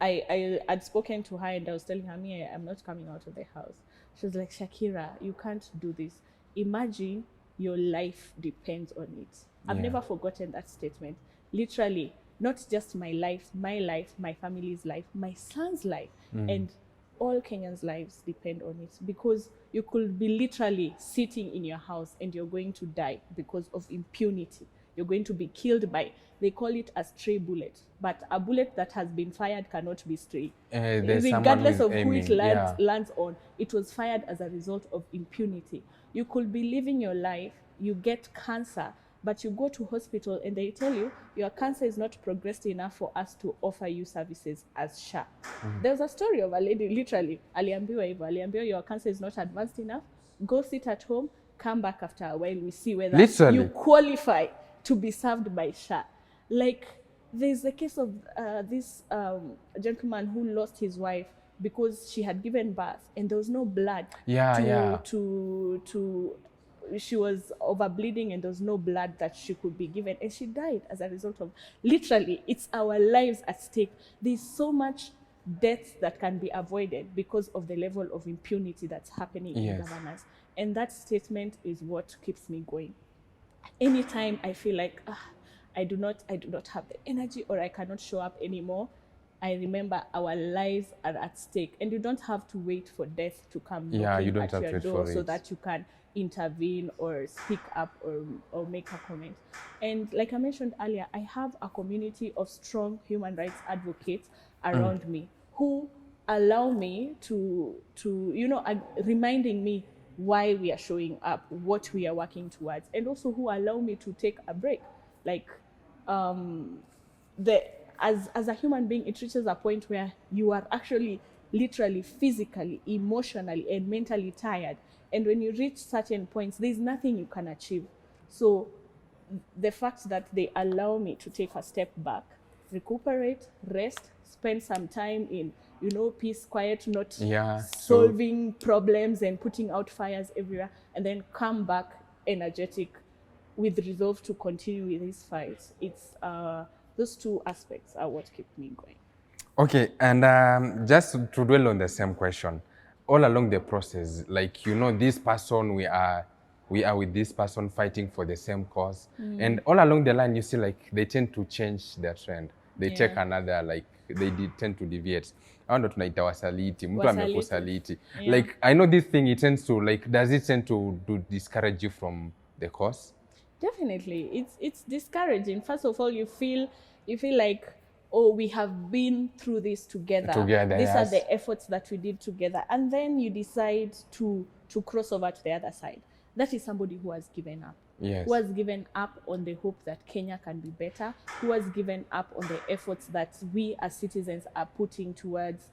I had spoken to her, and I was telling her, I'm not coming out of the house. She was like, Shakira, you can't do this. Imagine your life depends on it. I've never forgotten that statement. Literally, not just my life, my family's life, my son's life, and all Kenyans' lives depend on it, because you could be literally sitting in your house and you're going to die because of impunity. You're going to be killed by, they call it a stray bullet, but a bullet that has been fired cannot be stray. Regardless of who it lands on, it was fired as a result of impunity. You could be living your life, you get cancer, but you go to hospital and they tell you your cancer is not progressed enough for us to offer you services as SHA. There's a story of a lady, literally, aliambiwa your cancer is not advanced enough, go sit at home, come back after a while, we see whether you qualify to be served by SHA. Like, there's the case of this gentleman who lost his wife because she had given birth and there was no blood she was over bleeding and there was no blood that she could be given, and she died as a result of, literally, it's our lives at stake. There's so much deaths that can be avoided because of the level of impunity that's happening in governance. And that statement is what keeps me going. Anytime I feel like I do not have the energy or I cannot show up anymore, I remember our lives are at stake, and you don't have to wait for death to come knocking at your door so that you can intervene or speak up or make a comment. And like I mentioned earlier, I have a community of strong human rights advocates around me who allow me to reminding me why we are showing up, what we are working towards, and also who allow me to take a break. Like as a human being, it reaches a point where you are actually literally physically, emotionally, and mentally tired. And when you reach certain points, there's nothing you can achieve. So the fact that they allow me to take a step back, recuperate, rest, spend some time in, peace, quiet, not solving problems and putting out fires everywhere, and then come back energetic with resolve to continue with this fight. It's those two aspects are what keep me going. Okay, and just to dwell on the same question, all along the process, like, this person, we are with this person fighting for the same cause. And all along the line, you see, like, they tend to change their trend. They take another, like, they tend to deviate. I don't know, tunaita wasaliti, mtu amekusaliti. Like, I know this thing, it tends to, like, does it tend to discourage you from the cause? Definitely. It's discouraging. First of all, you feel like, oh, we have been through this together. These are the efforts that we did together. And then you decide to cross over to the other side. That is somebody who has given up. Who has given up on the hope that Kenya can be better, who has given up on the efforts that we as citizens are putting towards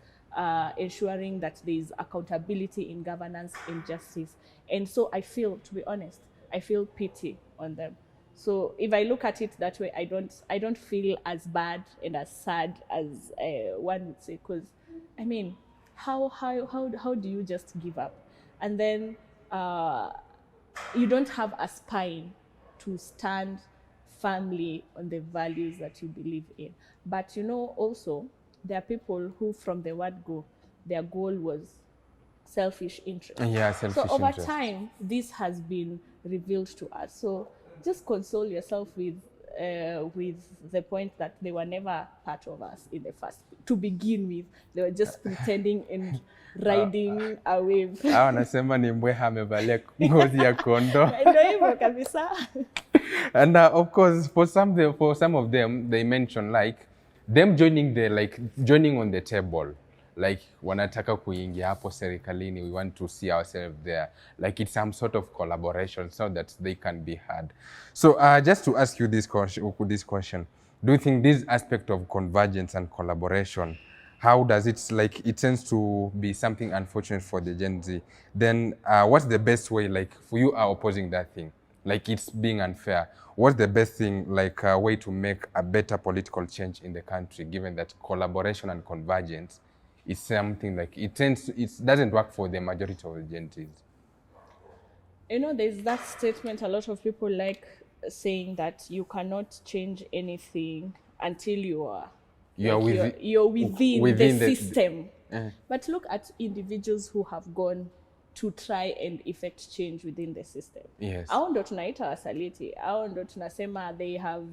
ensuring that there is accountability in governance and justice. And so I feel, to be honest, I feel pity on them. So if I look at it that way, I don't feel as bad and as sad as one would say, because I mean, how do you just give up? And then you don't have a spine to stand firmly on the values that you believe in. But also there are people who from the word go, their goal was selfish interest. So over time, this has been revealed to us. So just console yourself with the point that they were never part of us in the first. To begin with, they were just pretending and riding a wave. Wanasema ni mbweha amevalia ngozi ya kondo. Ndio hivyo kabisa. And of course, for some of them, they mention like them joining on the table. Like, wanataka kuingia hapo serikalini, we want to see ourselves there. Like, it's some sort of collaboration so that they can be heard. So just to ask you this question, do you think this aspect of convergence and collaboration, how does it tends to be something unfortunate for the Gen Z? Then what's the best way, like, for you are opposing that thing? Like, it's being unfair. What's the best thing, like, way to make a better political change in the country, given that collaboration and convergence is something like it doesn't work for the majority of the Gen Zs? There's that statement a lot of people like saying, that you cannot change anything until you're within the system. But look at individuals who have gone to try and effect change within the system. Hao ndo tunaita wasaliti. Hao ndo tunasema they have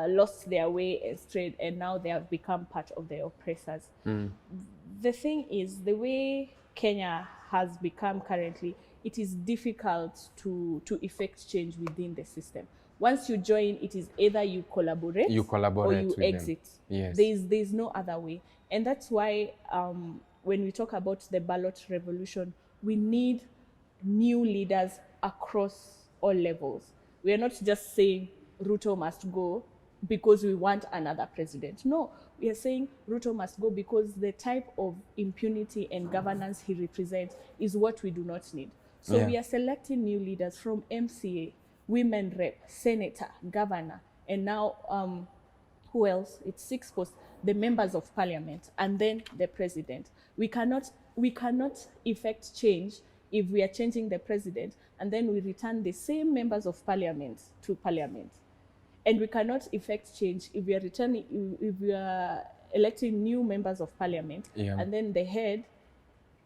lost their way and strayed, and now they have become part of the oppressors. The thing is, the way Kenya has become currently, it is difficult to effect change within the system. Once you join, it is either you collaborate or you exit. There's no other way. And that's why when we talk about the ballot revolution, we need new leaders across all levels. We are not just saying Ruto must go because we want another president. No, we are saying Ruto must go because the type of impunity and governance he represents is what we do not need. So we are selecting new leaders from MCA, women rep, senator, governor, and now who else? It's 6 posts, the members of parliament, and then the president. We cannot effect change if we are changing the president and then we return the same members of parliament to parliament. And we cannot effect change if we are electing new members of parliament, Yeah. and then the head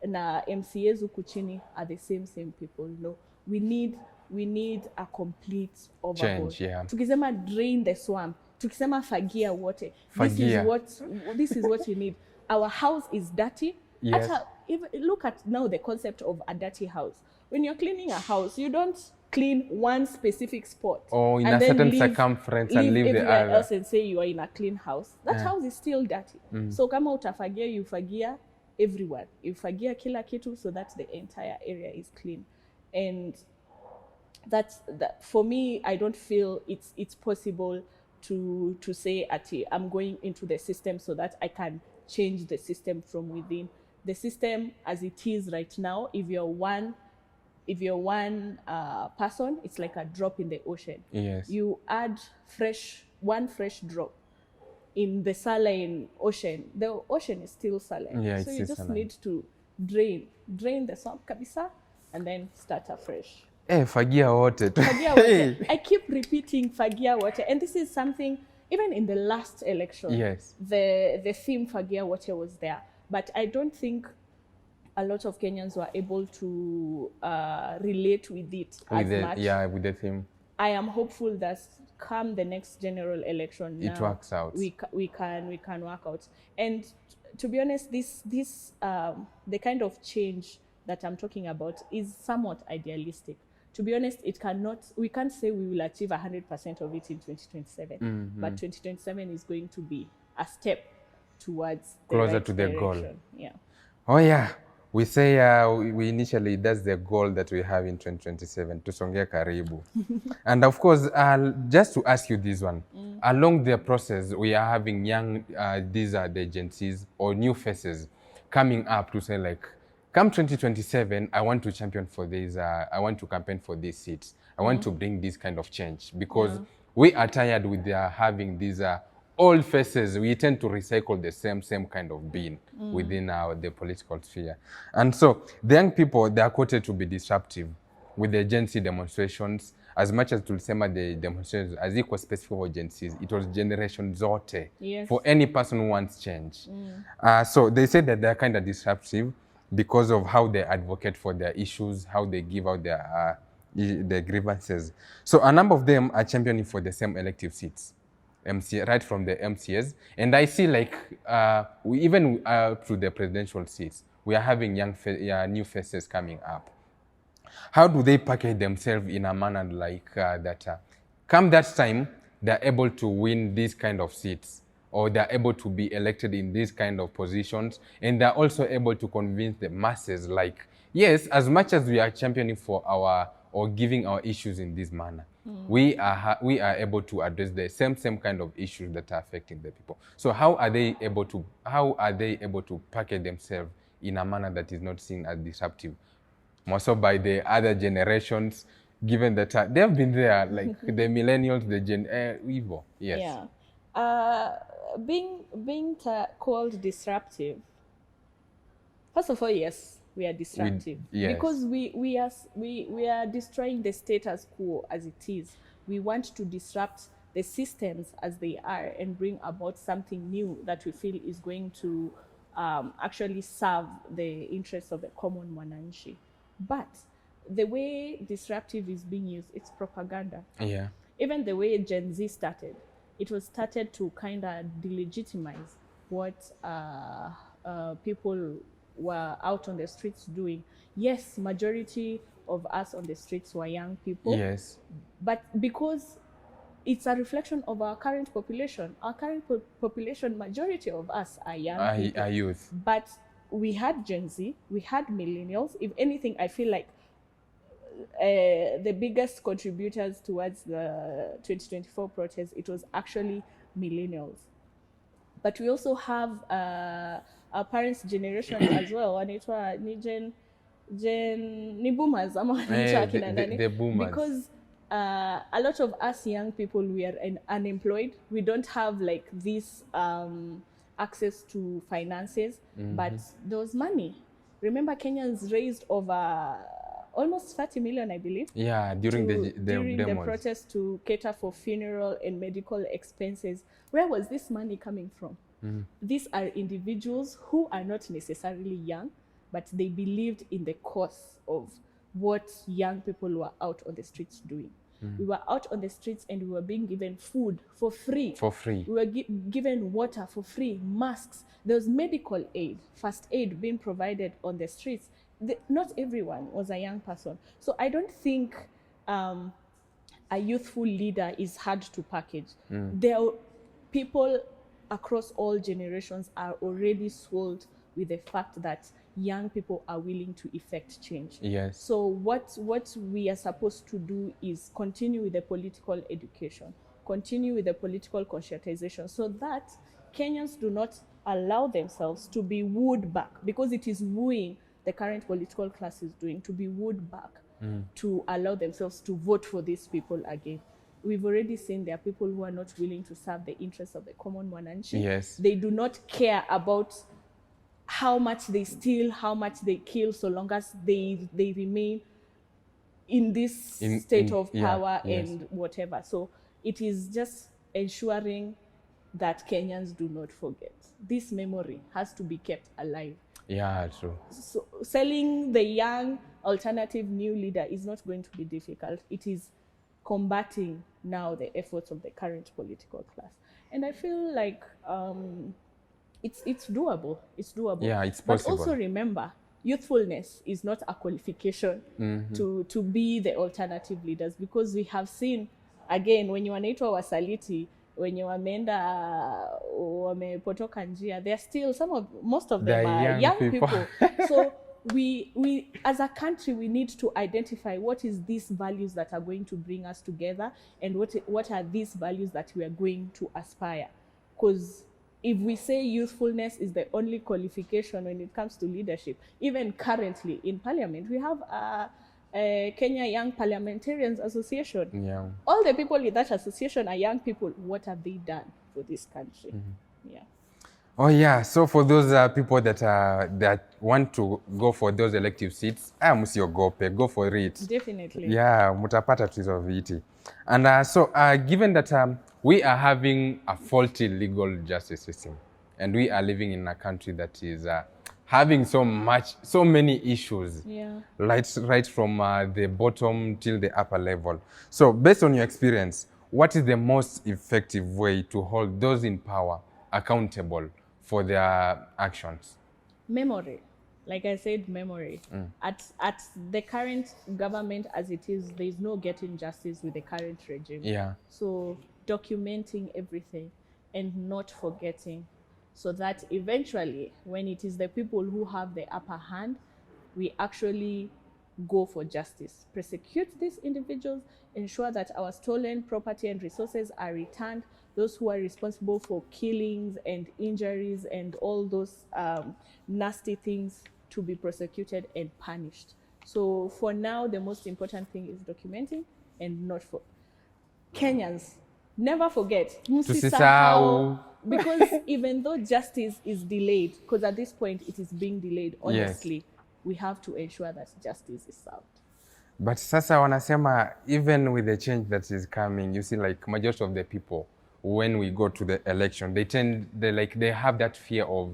na MCAs huku chini are the same people. We need a complete overhaul. Change, yeah. Tukisema drain the swamp, tukisema fagia water. Fagia. This is what we need. Our house is dirty. Yes. Look at now the concept of a dirty house. When you're cleaning a house, you don't clean one specific spot or in and a then certain circumference and leave the everywhere other else and say you are in a clean house. That house is still dirty. So kama utafagia, you fagia everywhere. You fagia kila kitu so that the entire area is clean. And that for me, I don't feel it's possible to say I'm going into the system so that I can change the system from within. The system as it is right now, if you're one person, it's like a drop in the ocean. Yes. You add one fresh drop in the saline ocean. The ocean is still saline. Yeah, so it's you still just saline. need to drain the swamp kabisa and then start afresh. Fagia water. Fagia water. I keep repeating fagia water, and this is something even in the last election. Yes. The theme fagia water was there, but I don't think a lot of Kenyans were able to relate with it as much. Yeah, with the theme. I am hopeful that come the next general election, It works out. We can work out. And to be honest, this the kind of change that I'm talking about is somewhat idealistic. To be honest, we can't say we will achieve 100% of it in 2027, but 2027 is going to be a step towards the closer right to the goal. direction. Yeah. Oh yeah. We say we initially, that's the goal that we have in 2027, tusongea karibu. And of course, just to ask you this one, along the process, we are having young, these are the agencies or new faces coming up to say like, come 2027, I want to champion for this, I want to campaign for these seats. I want to bring this kind of change because we are tired with having these old faces. We tend to recycle the same kind of being within the political sphere. And so the young people, they are quoted to be disruptive with the agency demonstrations. As much as tulisema the demonstrations, as equal specific for agencies, it was generation zote for any person who wants change. So they say that they're kind of disruptive because of how they advocate for their issues, how they give out their grievances. So a number of them are championing for the same elective seats. Right from the MCAs, and I see like we even to the presidential seats, we are having new faces coming up. How do they package themselves in a manner like that? Come that time, they're able to win these kind of seats, or they're able to be elected in these kind of positions, and they're also able to convince the masses like, yes, as much as we are championing for or giving our issues in this manner, we are able to address the same kind of issues that are affecting the people. So how are they able to package themselves in a manner that is not seen as disruptive, more so by the other generations, given that they have been there, like the millennials, the Gen Evo. Yes. Yeah. Being called disruptive. First of all, yes. We are disruptive because we are destroying the status quo as it is. We want to disrupt the systems as they are and bring about something new that we feel is going to actually serve the interests of the common mwananchi. But the way disruptive is being used, it's propaganda. Yeah. Even the way Gen Z started, it was started to kind of delegitimize what people were out on the streets doing. Yes, majority of us on the streets were young people. Yes. But because it's a reflection of our current population, majority of us are young people. Are youth. But we had Gen Z, we had millennials. If anything, I feel like the biggest contributors towards the 2024 protest, it was actually millennials. But we also have our parents' generation as well. Wanaitwa ni boomers ama wanaitwa akina nani? The boomers. Because a lot of us young people, we are unemployed. We don't have like this access to finances, but there was money. Remember, Kenyans raised over almost 30 million, I believe. Yeah, during the protest to cater for funeral and medical expenses. Where was this money coming from? These are individuals who are not necessarily young, but they believed in the cause of what young people were out on the streets doing. We were out on the streets and we were being given food for free. For free. We were given water for free, masks. There was medical aid, first aid being provided on the streets. Not everyone was a young person. So I don't think a youthful leader is hard to package. There are people across all generations are already sold with the fact that young people are willing to effect change. Yes. So what we are supposed to do is continue with the political education, continue with the political conscientization, so that Kenyans do not allow themselves to be wooed back, because it is wooing the current political class is doing, to be wooed back, to allow themselves to vote for these people again. We've already seen there are people who are not willing to serve the interests of the common mwananchi. Yes. They do not care about how much they steal, how much they kill, so long as they remain in this state of power and whatever. So it is just ensuring that Kenyans do not forget. This memory has to be kept alive. Yeah, true. So selling the young alternative new leader is not going to be difficult. It is combating now the efforts of the current political class. And I feel like it's doable. It's doable. Yeah, it's possible. But also remember, youthfulness is not a qualification to be the alternative leaders, because we have seen, again, when you wanaitwa wasaliti, when you wameenda wamepotoka njia, they're still most of them are young people. So we as a country, we need to identify what is these values that are going to bring us together, and what are these values that we are going to aspire. Because if we say youthfulness is the only qualification when it comes to leadership, even currently in parliament, we have a Kenya Young Parliamentarians Association. Yeah. All the people in that association are young people. What have they done for this country? Yeah. Oh yeah, so for those people that want to go for those elective seats, msiogope, go for it. Definitely. Yeah, mutapata tuzo viti. And given that we are having a faulty legal justice system, and we are living in a country that is having so many issues, right from the bottom till the upper level. So based on your experience, what is the most effective way to hold those in power accountable for their actions? Memory. Like I said, memory. At the current government as it is, there is no getting justice with the current regime. Yeah. So documenting everything and not forgetting, so that eventually, when it is the people who have the upper hand, we actually go for justice, prosecute these individuals, ensure that our stolen property and resources are returned, those who are responsible for killings and injuries and all those nasty things to be prosecuted and punished. So for now, the most important thing is documenting and not for Kenyans. Never forget, Tusisahau. because even though justice is delayed, because at this point it is being delayed, honestly, we have to ensure that justice is served. But sasa wanasema, even with the change that is coming, you see, like majority of the people, when we go to the election, they have that fear of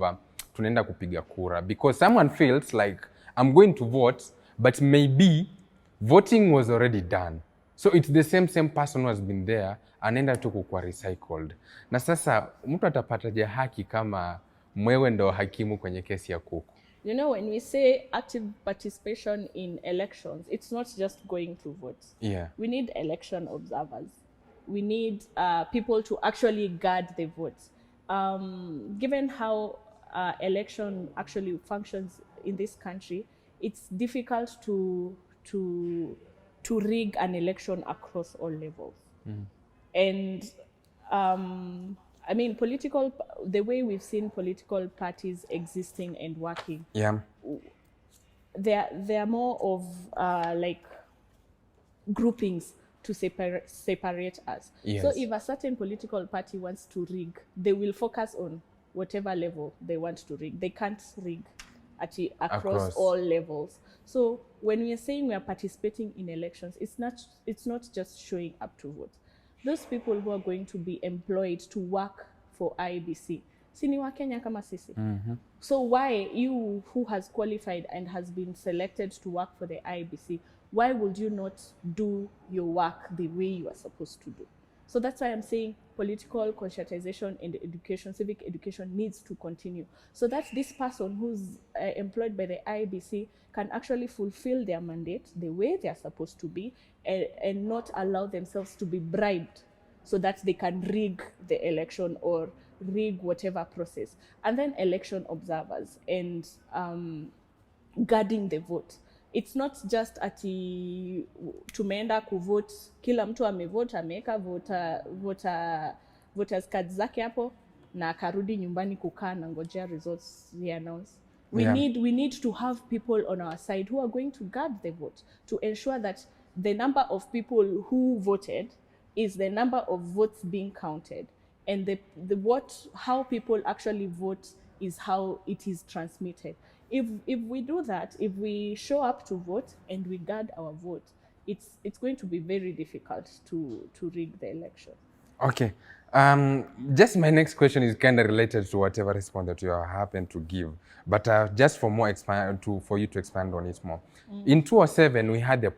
tunaenda kupiga kura, because someone feels like I'm going to vote, but maybe voting was already done. So it's the same person who has been there, anaenda tu kukuwa recycled. Na sasa mtu atapataje haki kama mwewe ndo hakimu kwenye kesi ya kuku? You know, when we say active participation in elections, it's not just going to vote. Yeah. We need election observers. We need people to actually guard the votes. Given how election actually functions in this country, it's difficult to rig an election across all levels. And I mean, the way we've seen political parties existing and working, they're more of like groupings to separate us. Yes. So if a certain political party wants to rig, they will focus on whatever level they want to rig. They can't rig across all levels. So when we are saying we are participating in elections, it's not just showing up to vote. Those people who are going to be employed to work for IEBC, si ni wa Kenya kama sisi. So why you who has qualified and has been selected to work for the IEBC, why would you not do your work the way you are supposed to do? So that's why I'm saying political conscientization in the education, civic education needs to continue so that this person who's employed by the IEBC can actually fulfill their mandate the way they're supposed to be and not allow themselves to be bribed so that they can rig the election or rig whatever process. And then election observers and guarding the vote. It's not just ati tumeenda kuvote, kila mtu amevote, ameweka voters cards zake hapo na akarudi nyumbani kukaa na ngojea results announce. We need to have people on our side who are going to guard the vote to ensure that the number of people who voted is the number of votes being counted, and how people actually vote is how it is transmitted. If we do that, if we show up to vote and we guard our vote, it's going to be very difficult to rig the election. Okay. Just my next question is kind of related to whatever response that you happen to give, but just for you to expand on it more. In 2007, we had the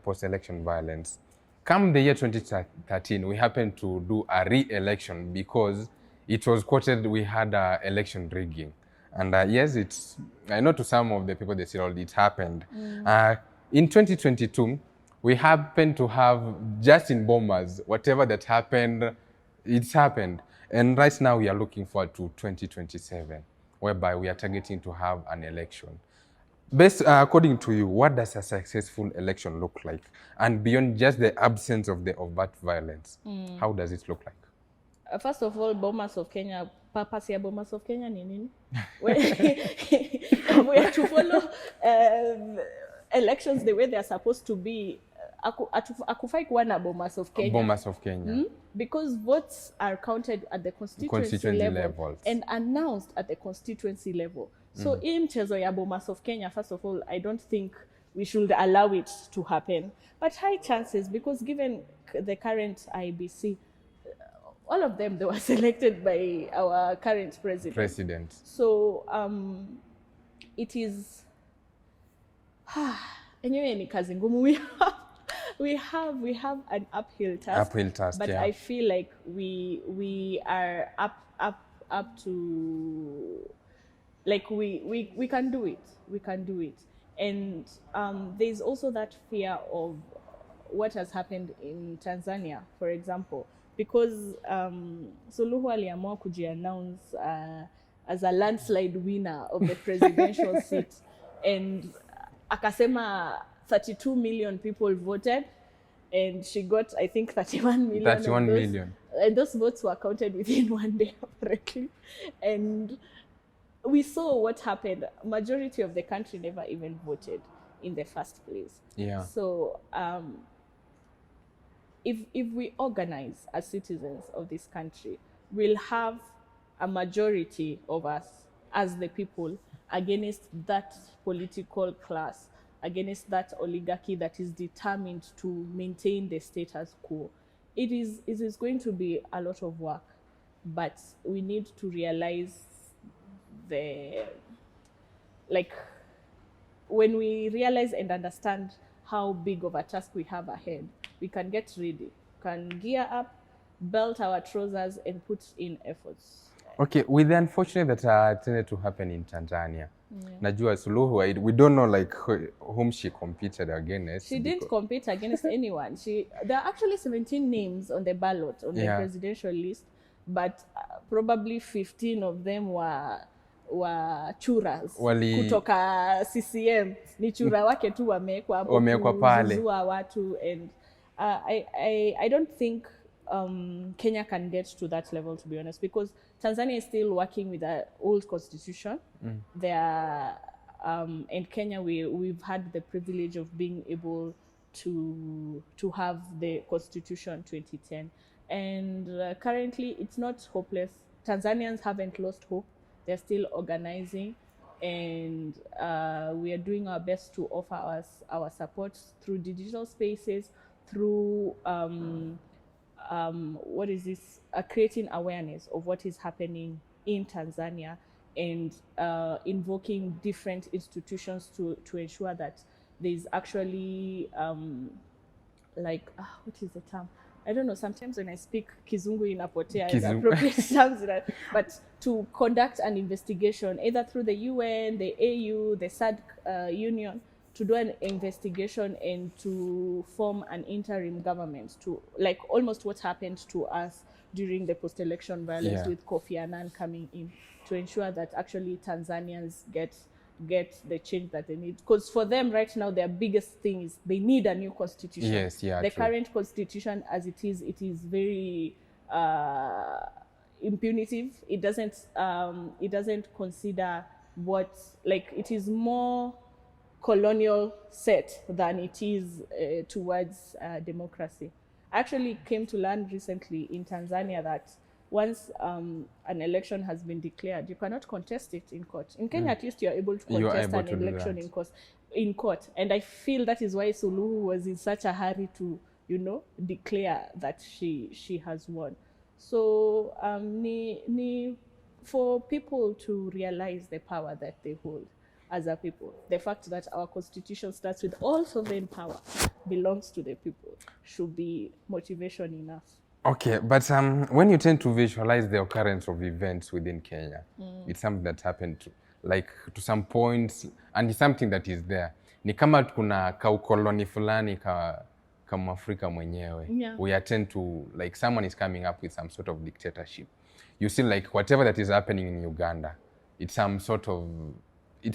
post-election violence. Come the year 2013, we happened to do a re-election because it was quoted we had election rigging. And yes, I know to some of the people they said it happened. In 2022, we happen to have just in Bomas, whatever that happened, it's happened. And right now we are looking forward to 2027, whereby we are targeting to have an election. According to you, what does a successful election look like? And beyond just the absence of that violence, how does it look like? First of all, Bomas of Kenya, purpose ya Bomas of Kenya ni nini? We have to follow elections the way they are supposed to be. Akufai kuwa na Bomas of Kenya. Bomas of Kenya. Because votes are counted at the constituency level and announced at the constituency level. So in mchezo ya Bomas of Kenya, first of all, I don't think we should allow it to happen. But high chances, because given the current IBC, all of them, they were selected by our current president. So it is anyway ni kazi ngumu. We have an uphill task. But yeah. I feel like we are up to, like we can do it. We can do it. And there's also that fear of what has happened in Tanzania, for example, because Suluhu aliamua kuji-announce as a landslide winner of the presidential seat, and akasema 32 million people voted, and she got, I think, 31 million. 31 million. And those votes were counted within one day, apparently. And we saw what happened. Majority of the country never even voted in the first place. Yeah. So if we organize as citizens of this country, we'll have a majority of us as the people against that political class, against that oligarchy that is determined to maintain the status quo. It is going to be a lot of work, but we need to realize when we realize and understand how big of a task we have ahead, we can get ready, can gear up, belt our trousers, and put in efforts. Okay, with the unfortunate that tended to happen in Tanzania, Najua Suluhu, we don't know like whom she competed against. She didn't compete against anyone. There are actually 17 names on the ballot, on the presidential list, but probably 15 of them were churas kutoka CCM. Ni chura wake tu wamekwa hapo kuzuzua watu, and I don't think Kenya can get to that level, to be honest, because Tanzania is still working with the old constitution. And Kenya, we've had the privilege of being able to have the constitution 2010, and currently it's not hopeless. Tanzanians haven't lost hope. They're still organizing, and we are doing our best to offer our support through digital spaces, through what is this? Creating awareness of what is happening in Tanzania and invoking different institutions to ensure that there's actually what is the term? I don't know. Sometimes when I speak Kizungu inapotea is appropriate terms, but to conduct an investigation either through the UN, the AU, the SADC Union, to do an investigation and to form an interim government to like almost what happened to us during the post-election violence with Kofi Annan coming in to ensure that actually Tanzanians get the change that they need. Because for them right now, their biggest thing is they need a new constitution. Yes, yeah, the true. Current constitution as it is very impunitive. It doesn't consider what, like, it is more colonial set than it is towards democracy. I actually came to learn recently in Tanzania that once an election has been declared, you cannot contest it in court. In Kenya, at least you are able to contest an election in court. And I feel that is why Suluhu was in such a hurry to, declare that she has won. So for people to realize the power that they hold as a people, the fact that our constitution starts with all sovereign power belongs to the people should be motivation enough. Okay, but when you tend to visualize the occurrence of events within Kenya, it's something that happened to some points, and it's something that is there. Ni kama kuna kaukoloni fulani kama Afrika mwenyewe. Yeah. We attend to, like, someone is coming up with some sort of dictatorship. You see, like, whatever that is happening in Uganda, it's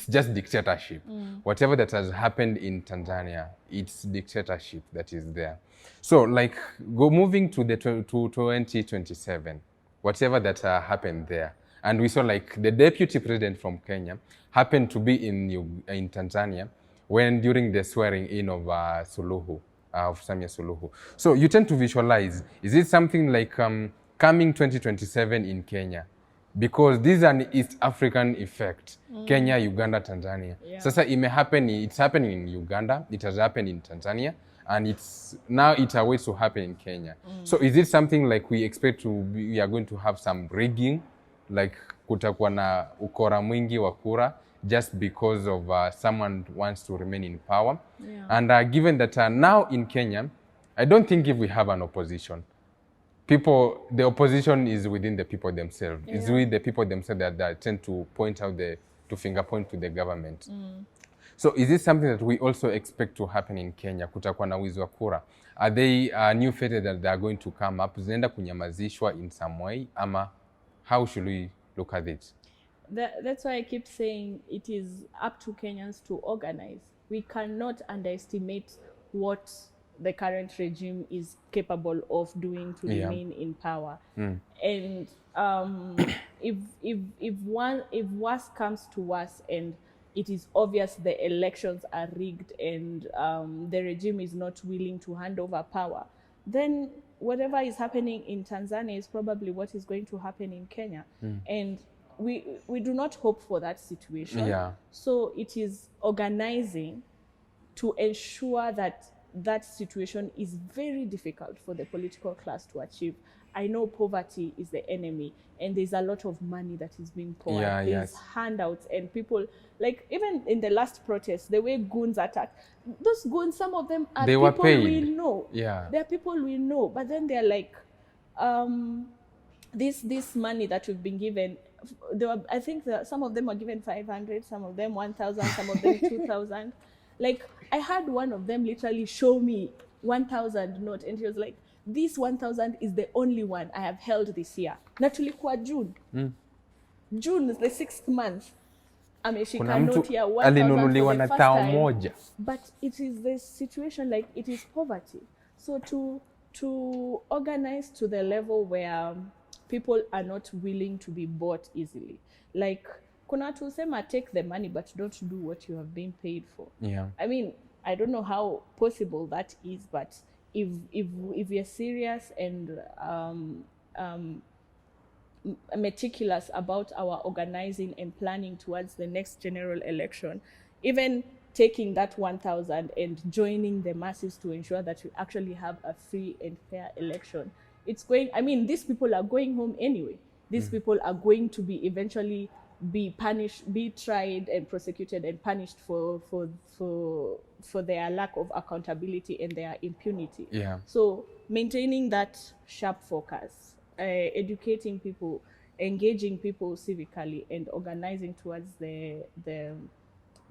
just dictatorship. Whatever that has happened in Tanzania, it's dictatorship that is there. So, like, moving to 2027, whatever that happened there, and we saw, like, the deputy president from Kenya happened to be in Tanzania during the swearing in of Samia Suluhu. So you tend to visualize, is it something like coming 2027 in Kenya? Because this is an East African effect. Kenya, Uganda, Tanzania. Yeah. Sasa it's happening in Uganda, it has happened in Tanzania, and it awaits to happen in Kenya. So is it something like we expect we are going to have some rigging, like kutakuwa na ukora mwingi wa kura just because of someone wants to remain in power? Yeah. And given that now in Kenya, I don't think if we have an opposition, the opposition is within the people themselves. Yeah. It's with the people themselves that tend to finger point to the government. So is this something that we also expect to happen in Kenya? Kutakuwa na wizi wa kura. Are they new fate that they are going to come up? Zinaenda kunyamazishwa in some way? Ama how should we look at it? That's why I keep saying it is up to Kenyans to organize. We cannot underestimate what the current regime is capable of doing to remain in power. And if worse comes to worse and it is obvious the elections are rigged and the regime is not willing to hand over power, then whatever is happening in Tanzania is probably what is going to happen in Kenya. And we do not hope for that situation. Yeah. So it is organizing to ensure that that situation is very difficult for the political class to achieve. I know poverty is the enemy, and there's a lot of money that is being poured. Yeah, there's handouts, and people, like, even in the last protest, the way goons attacked, those goons, some of them are people we know. Yeah. They're people we know, but then they're like, this money that we've been given, I think that some of them were given 500, some of them 1,000, some of them 2,000. Like, I had one of them literally show me 1,000 note, and he was like, this 1,000 is the only one I have held this year. Na tulikuwa June. June is the 6th month. Ameshika note ya 1,000 for the first time. But it is the situation, like, it is poverty. So to organize to the level where people are not willing to be bought easily. Like, kuna watu husema take the money but don't do what you have been paid for. Yeah. I mean, I don't know how possible that is, but if you're serious and meticulous about our organizing and planning towards the next general election, even taking that 1,000 and joining the masses to ensure that we actually have a free and fair election it's going, I mean, these people are going home anyway. These people are going to be eventually be punished, be tried and prosecuted and punished for their lack of accountability and their impunity. Yeah. So maintaining that sharp focus, educating people, engaging people civically, and organizing towards the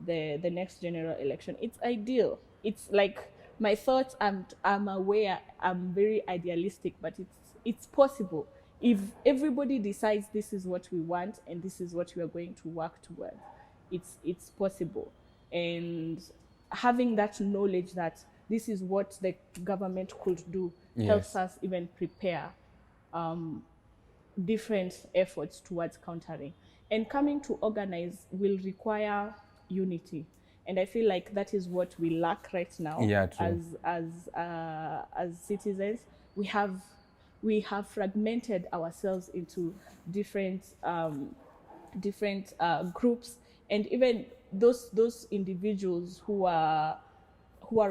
next general election, it's ideal. It's like my thoughts. I'm aware. I'm very idealistic, but it's possible if everybody decides this is what we want and this is what we are going to work towards. It's possible, and having that knowledge that this is what the government could do helps us even prepare different efforts towards countering. And coming to organize will require unity, and I feel like that is what we lack right now. As citizens. We have fragmented ourselves into different groups, and even those individuals who are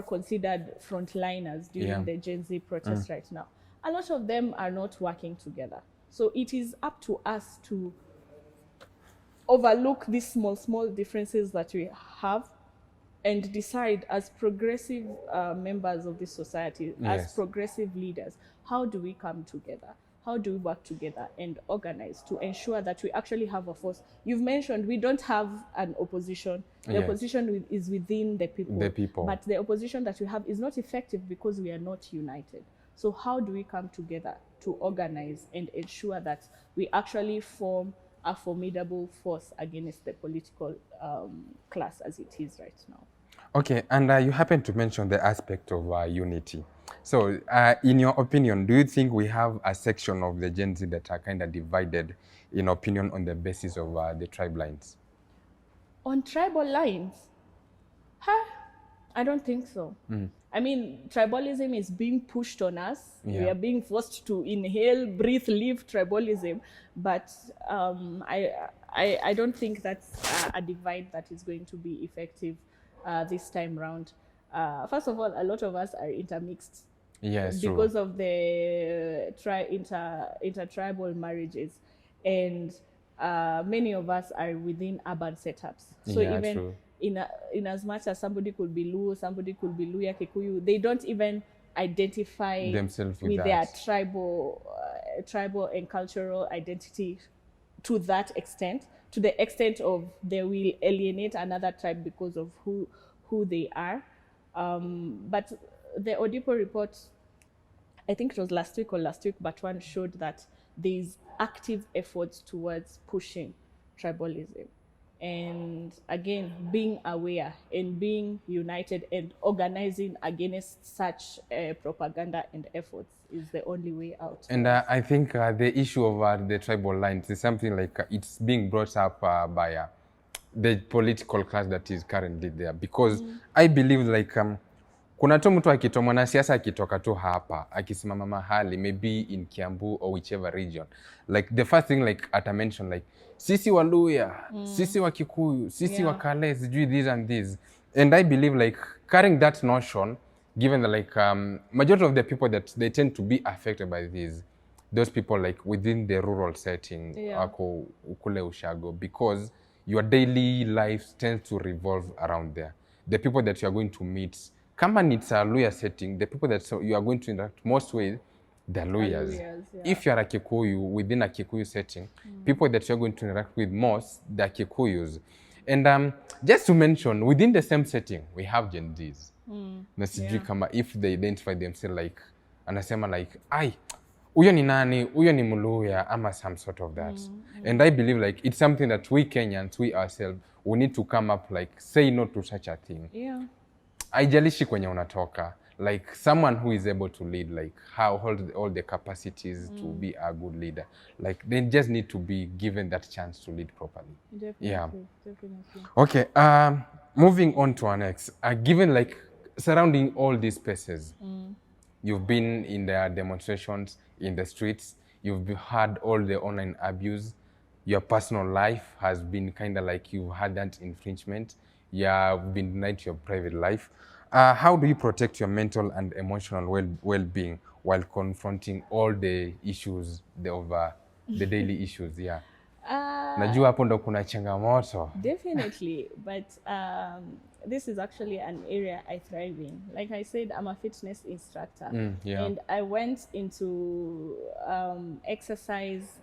considered frontliners during the Gen Z protests right now, a lot of them are not working together. So it is up to us to overlook these small differences that we have and decide as progressive members of this society, as progressive leaders, how do we come together? How do we work together and organize to ensure that we actually have a force? You've mentioned we don't have an opposition. The opposition is within the people. But the opposition that we have is not effective because we are not united. So how do we come together to organize and ensure that we actually form a formidable force against the political class as it is right now? Okay, and you happen to mention the aspect of unity. So in your opinion, do you think we have a section of the Gen Z that are kind of divided in opinion on the basis of the tribe lines? On tribal lines? I don't think so. I mean, tribalism is being pushed on us. We are being forced to inhale, breathe, live tribalism. But I don't think that's a divide that is going to be effective this time round. First of all, a lot of us are intermixed. Yes, because of the intertribal marriages, and many of us are within urban setups. So even in as much as somebody could be Luo, somebody could be Luya, Kikuyu, they don't even identify themselves with their tribal and cultural identity to that extent, to the extent of they will alienate another tribe because of who they are. But the Odipo report, I think it was last week, but one showed that there's active efforts towards pushing tribalism. And again, being aware and being united and organizing against such propaganda and efforts is the only way out. And I think the issue of the tribal lines is something like it's being brought up by the political class that is currently there. Because I believe like kuna tu mtu akitoka, mwanasiasa akitoka tu hapa akisimama mahali, maybe in Kiambu or whichever region, like the first thing like ata mention like sisi Waluya, sisi wa Kikuyu, sisi wa Kale, sijui this and this. And I believe like carrying that notion, given that like majority of the people that they tend to be affected by this, those people like within the rural setting, wako ukule ushago, because your daily life tends to revolve around there. The people that you are going to meet, kama it's a Luya setting, the people that you are going to interact most with, the Luyas. If you are a Kikuyu, within a Kikuyu setting, people that you are going to interact with most, the Kikuyus. And just to mention, within the same setting, we have Gen Zs. Na sijui kama if they identify themselves like, anasema like, ai, uyo ni nani, uyo ni Muluya, ama some sort of that. And I believe like it's something that we Kenyans, we ourselves, we need to come up like, say no to such a thing. Haijalishi kwenye unatoka, like someone who is able to lead, like how hold all the capacities to be a good leader, like they just need to be given that chance to lead properly. Definitely. Okay, moving on to our next. Given like surrounding all these spaces, you've been in the demonstrations in the streets, you've had all the online abuse, your personal life has been kind of like you've had that infringement, you've been denied your private life. How do you protect your mental and emotional well-being while confronting all the issues, the daily issues? Yeah. Najua hapo ndo kuna changamoto. Definitely, but this is actually an area I thrive in. Like I said, I'm a fitness instructor, yeah. and I went into exercise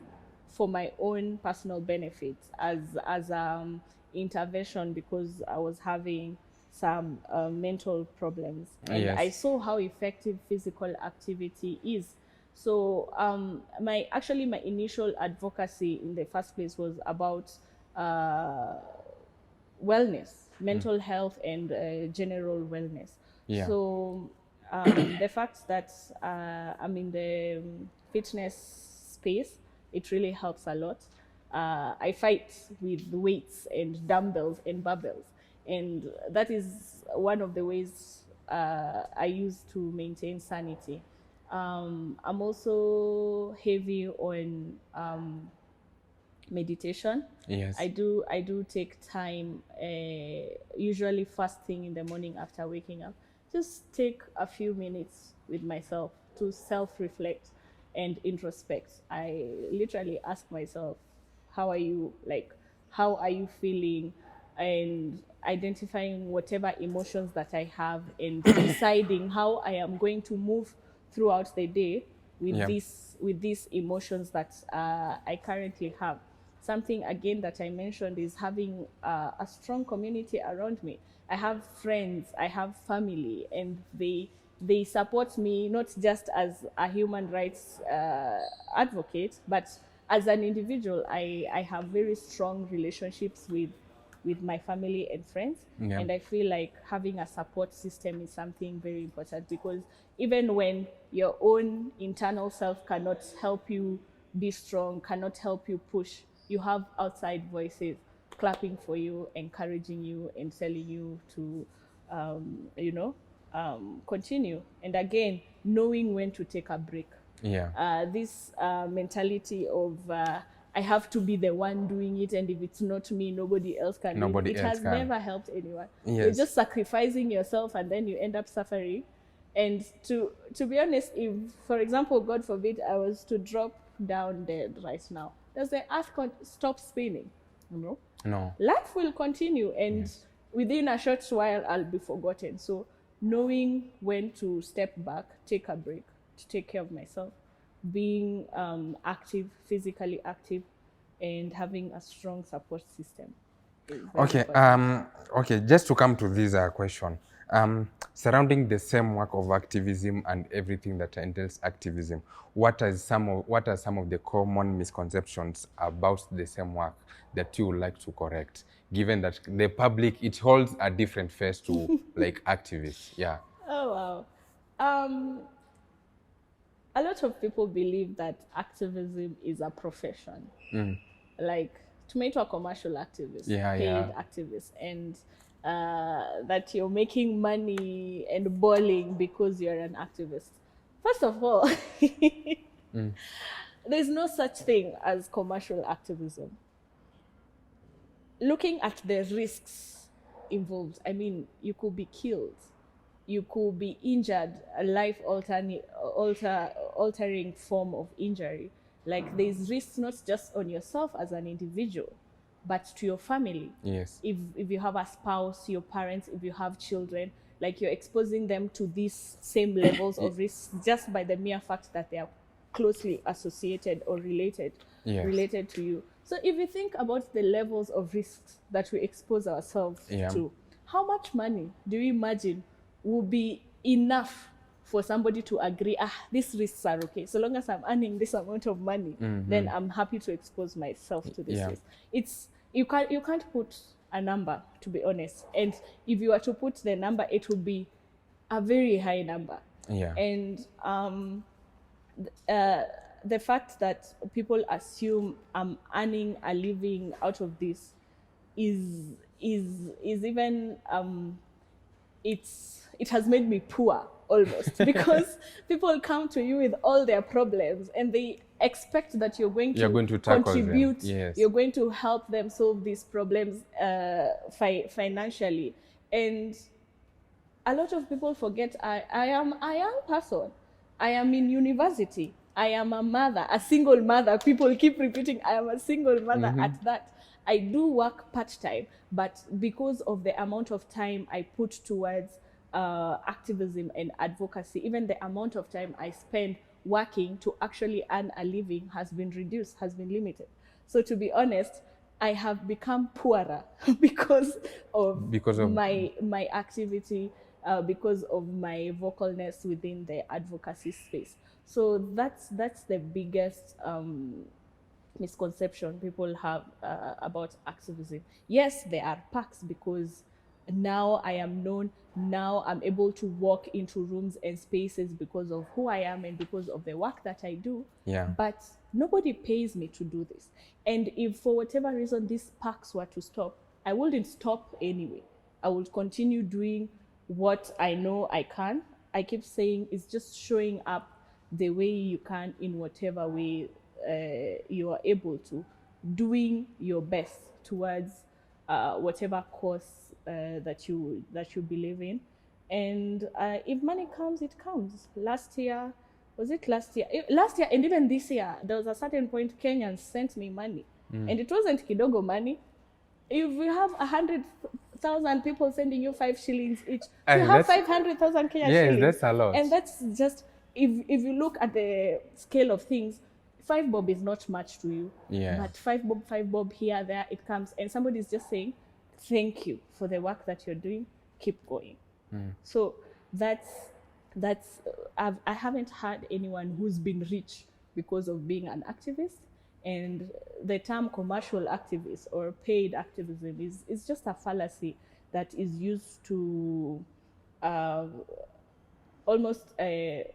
for my own personal benefits as intervention because I was having some mental problems, and Yes. I saw how effective physical activity is. So my initial advocacy in the first place was about wellness, mental health, and general wellness. Yeah. So the fact that I'm in the fitness space, it really helps a lot. I fight with weights and dumbbells and barbells, and that is one of the ways I use to maintain sanity. I'm also heavy on meditation. Yes. I do take time, usually first thing in the morning after waking up. Just take a few minutes with myself to self-reflect and introspect. I literally ask myself, how are you? Like, how are you feeling? And identifying whatever emotions that I have and deciding how I am going to move throughout the day with Yeah. these emotions that I currently have. Something again that I mentioned is having a strong community around me. I have friends, I have family, and they support me not just as a human rights advocate, but as an individual. I have very strong relationships with my family and friends. Yeah. And I feel like having a support system is something very important, because even when your own internal self cannot help you be strong, cannot help you push, you have outside voices clapping for you, encouraging you, and telling you to continue. And again, knowing when to take a break. Yeah. This mentality of I have to be the one doing it, and if it's not me, nobody else can do Nobody it. It else has can. never helped anyone. Yes. You're just sacrificing yourself, and then you end up suffering. And to be honest, if, for example, God forbid, I was to drop down dead right now, does the earth stop spinning? No. No. Life will continue, and within a short while, I'll be forgotten. So knowing when to step back, take a break, to take care of myself, being active, physically active, and having a strong support system. Okay. Okay. Just to come to this question, surrounding the same work of activism and everything that entails activism, what are some of the common misconceptions about the same work that you would like to correct, given that the public, it holds a different face to like activists? Yeah. Oh wow. A lot of people believe that activism is a profession. Like tomato commercial activists, paid activists, and that you're making money and balling because you're an activist. First of all, there's no such thing as commercial activism. Looking at the risks involved, I mean, you could be killed, you could be injured, a life-altering form of injury. Like there's risks not just on yourself as an individual, but to your family. Yes. If you have a spouse, your parents, if you have children, like you're exposing them to these same levels of risks just by the mere fact that they are closely associated or related to you. So if you think about the levels of risks that we expose ourselves to, how much money do you imagine will be enough for somebody to agree, these risks are okay. So long as I'm earning this amount of money, then I'm happy to expose myself to this risk. You can't put a number, to be honest. And if you were to put the number, it would be a very high number. Yeah. And the fact that people assume I'm earning a living out of this is even it has made me poor almost, because people come to you with all their problems and they expect that you're going to contribute, you're going to help them solve these problems financially. And a lot of people forget I am a young person. I am in university. I am a mother, a single mother. People keep repeating, I am a single mother at that. I do work part-time, but because of the amount of time I put towards activism and advocacy, even the amount of time I spend working to actually earn a living has been reduced, has been limited. So to be honest, I have become poorer because of my activity, because of my vocalness within the advocacy space. So that's the biggest misconception people have about activism. Yes, there are perks because now I am known, now I'm able to walk into rooms and spaces because of who I am and because of the work that I do. Yeah. But nobody pays me to do this. And if for whatever reason these perks were to stop, I wouldn't stop anyway. I would continue doing what I know I can. I keep saying it's just showing up the way you can in whatever way you are able to, doing your best towards whatever cause that you believe in. And if money comes, it comes. Last year, and even this year, there was a certain point Kenyans sent me money, and it wasn't kidogo money. If you have 100,000 people sending you 5 shillings each, you have 500,000 Kenya shillings. Yes, that's a lot. And that's just, if you look at the scale of things, 5 bob is not much to you. Yeah. But 5 bob here, there, it comes. And somebody is just saying, thank you for the work that you're doing. Keep going. So that's I haven't heard anyone who's been rich because of being an activist. And the term commercial activist or paid activism is just a fallacy that is used to almost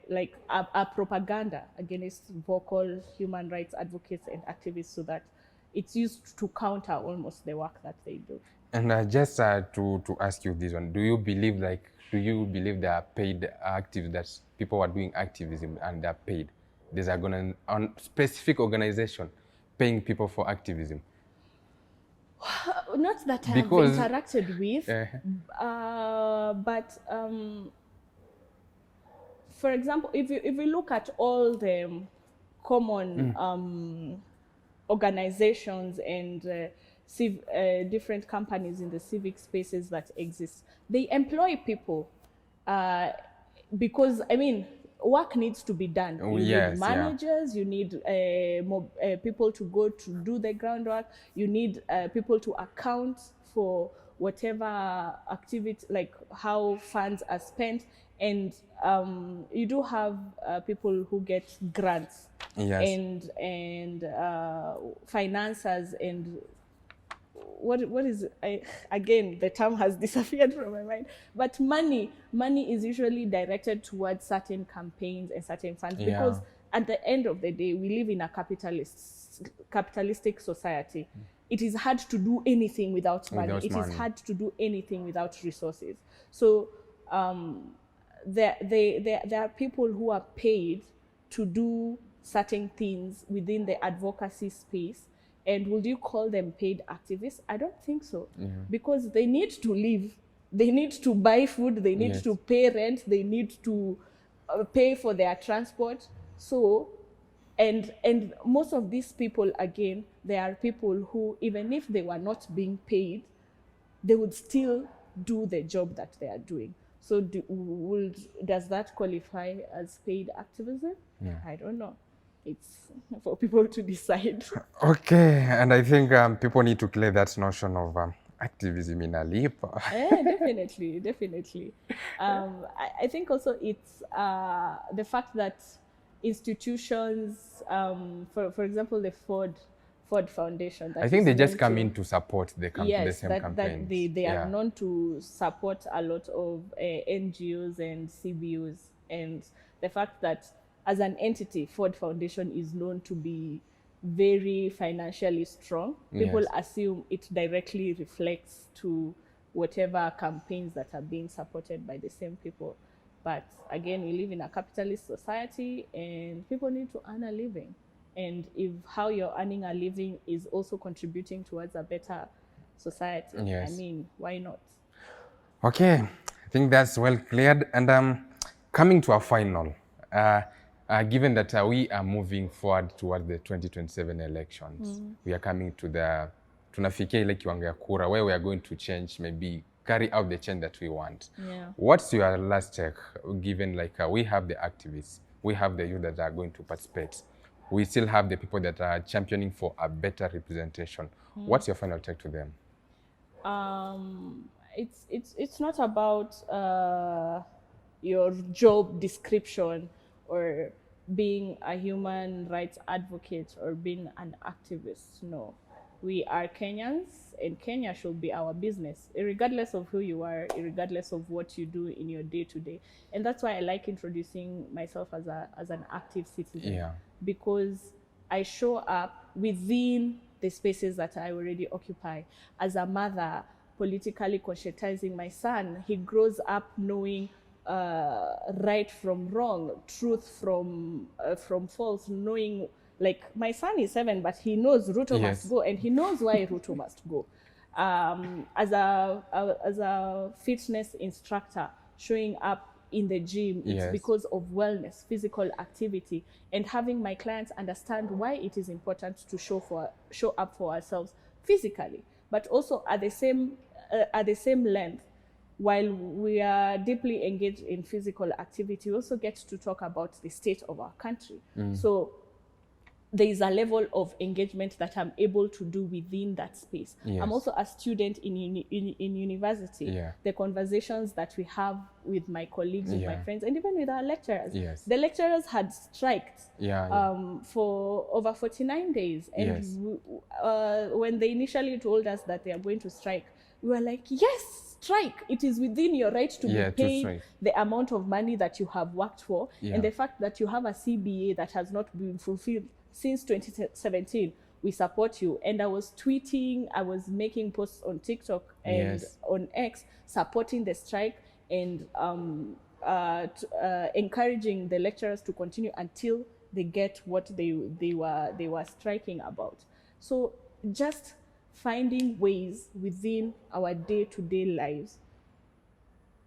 like a propaganda against vocal human rights advocates and activists, so that it's used to counter almost the work that they do. And just to ask you this one, do you believe there are paid activists, that people are doing activism and they're paid? There's a specific organization paying people for activism? Not that I've interacted with, but for example, if you look at all the common organizations and different companies in the civic spaces that exist, they employ people because, I mean, work needs to be done. You need managers, you need people to go to do the groundwork, you need people to account for whatever activity, like how funds are spent, and you do have people who get grants and financiers and what is again, the term has disappeared from my mind, but money is usually directed towards certain campaigns and certain funds, because at the end of the day we live in a capitalistic society. It is hard to do anything without money. It is hard to do anything without resources. So there are people who are paid to do certain things within the advocacy space. And would you call them paid activists? I don't think so, because they need to live. They need to buy food. They need to pay rent. They need to pay for their transport. So, and most of these people, again, they are people who, even if they were not being paid, they would still do the job that they are doing. So does that qualify as paid activism? I don't know. It's for people to decide. Okay, and I think people need to clear that notion of activism in a leap. Definitely. I think also it's the fact that institutions, for example, the Ford Foundation. I think they just come in to support the same campaigns. That they are known to support a lot of NGOs and CBOs, and the fact that as an entity, Ford Foundation is known to be very financially strong. People assume it directly reflects to whatever campaigns that are being supported by the same people. But again, we live in a capitalist society and people need to earn a living. And if how you're earning a living is also contributing towards a better society, I mean, why not? Okay. think that's well cleared. And coming to our final, given that we are moving forward toward the 2027 elections, we are coming to tunafikia ile kiwango ya kura where we are going to change, maybe carry out the change that we want. Yeah. What's your last take, given we have the activists, we have the youth that are going to participate, we still have the people that are championing for a better representation. What's your final take to them? It's not about your job description or being a human rights advocate or being an activist. No, we are Kenyans, and Kenya should be our business, regardless of who you are, regardless of what you do in your day-to-day. And that's why I like introducing myself as an active citizen. Yeah. Because I show up within the spaces that I already occupy. As a mother, politically conscientizing my son, he grows up knowing right from wrong, truth from false, knowing, like, my son is 7, but he knows Ruto must go, and he knows why Ruto must go. As a fitness instructor, showing up in the gym, it's because of wellness, physical activity, and having my clients understand why it is important to show up for ourselves physically, but also at the same length. While we are deeply engaged in physical activity, we also get to talk about the state of our country. So there is a level of engagement that I'm able to do within that space. I'm also a student in university. The conversations that we have with my colleagues, with my friends, and even with our lecturers. The lecturers had striked for over 49 days. And when they initially told us that they are going to strike, we were like, yes, strike. It is within your right to be paid the amount of money that you have worked for. And the fact that you have a CBA that has not been fulfilled since 2017, we support you. And I was tweeting, I was making posts on TikTok and on X, supporting the strike and encouraging the lecturers to continue until they get what they were striking about. So just finding ways within our day-to-day lives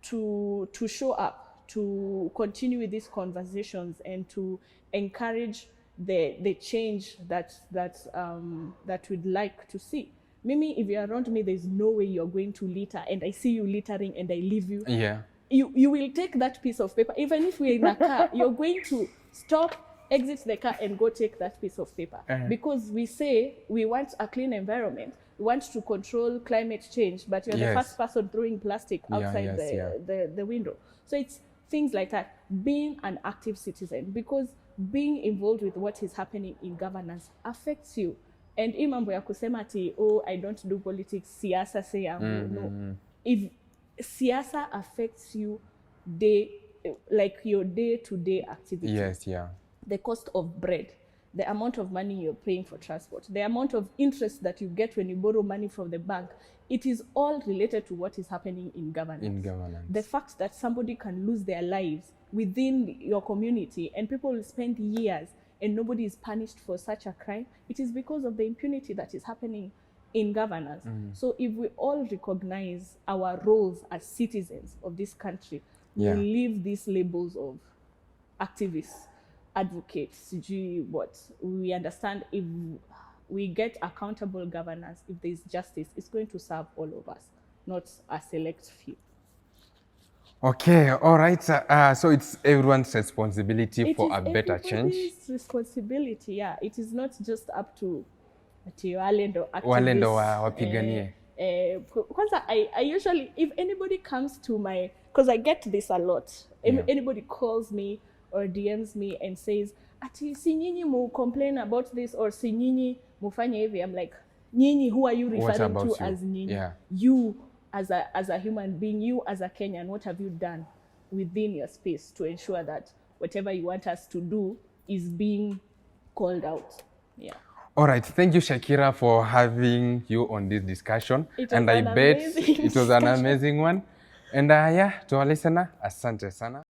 to show up, to continue with these conversations, and to encourage the change that we'd like to see. Mimi, if you're around me, there's no way you're going to litter, and I see you littering and I leave you. You will take that piece of paper, even if we're in a car, you're going to stop, exit the car, and go take that piece of paper. Because we say we want a clean environment, we want to control climate change, but you're the first person throwing plastic outside the window. So it's things like that, being an active citizen, because being involved with what is happening in governance affects you. And hii mambo ya kusema ati, oh, I don't do politics, siasa say yangu. No. If siasa affects you like your day-to-day activity, the cost of bread, the amount of money you're paying for transport, the amount of interest that you get when you borrow money from the bank, it is all related to what is happening in governance. The fact that somebody can lose their lives within your community and people will spend years and nobody is punished for such a crime, it is because of the impunity that is happening in governance. So if we all recognize our roles as citizens of this country, we leave these labels of activists, advocates, what we understand. If we get accountable governance, if there's justice, it's going to serve all of us, not a select few. Okay, all right. So it's everyone's responsibility for a better change. It is responsibility, It is not just up to walendo activists. Walendo wapiganie. Kwanza, I usually, if anybody comes to my, because I get this a lot, anybody calls me or DMs me and says, ati si nyinyi mu complain about this, or si nyinyi mufanye hivi, I'm like, nyinyi, who are you referring to as nyinyi? You as a human being, you as a Kenyan, what have you done within your space to ensure that whatever you want us to do is being called out? All right, thank you, Shakira, for having you on this discussion. And I bet it was an amazing one. And to our listener, asante sana.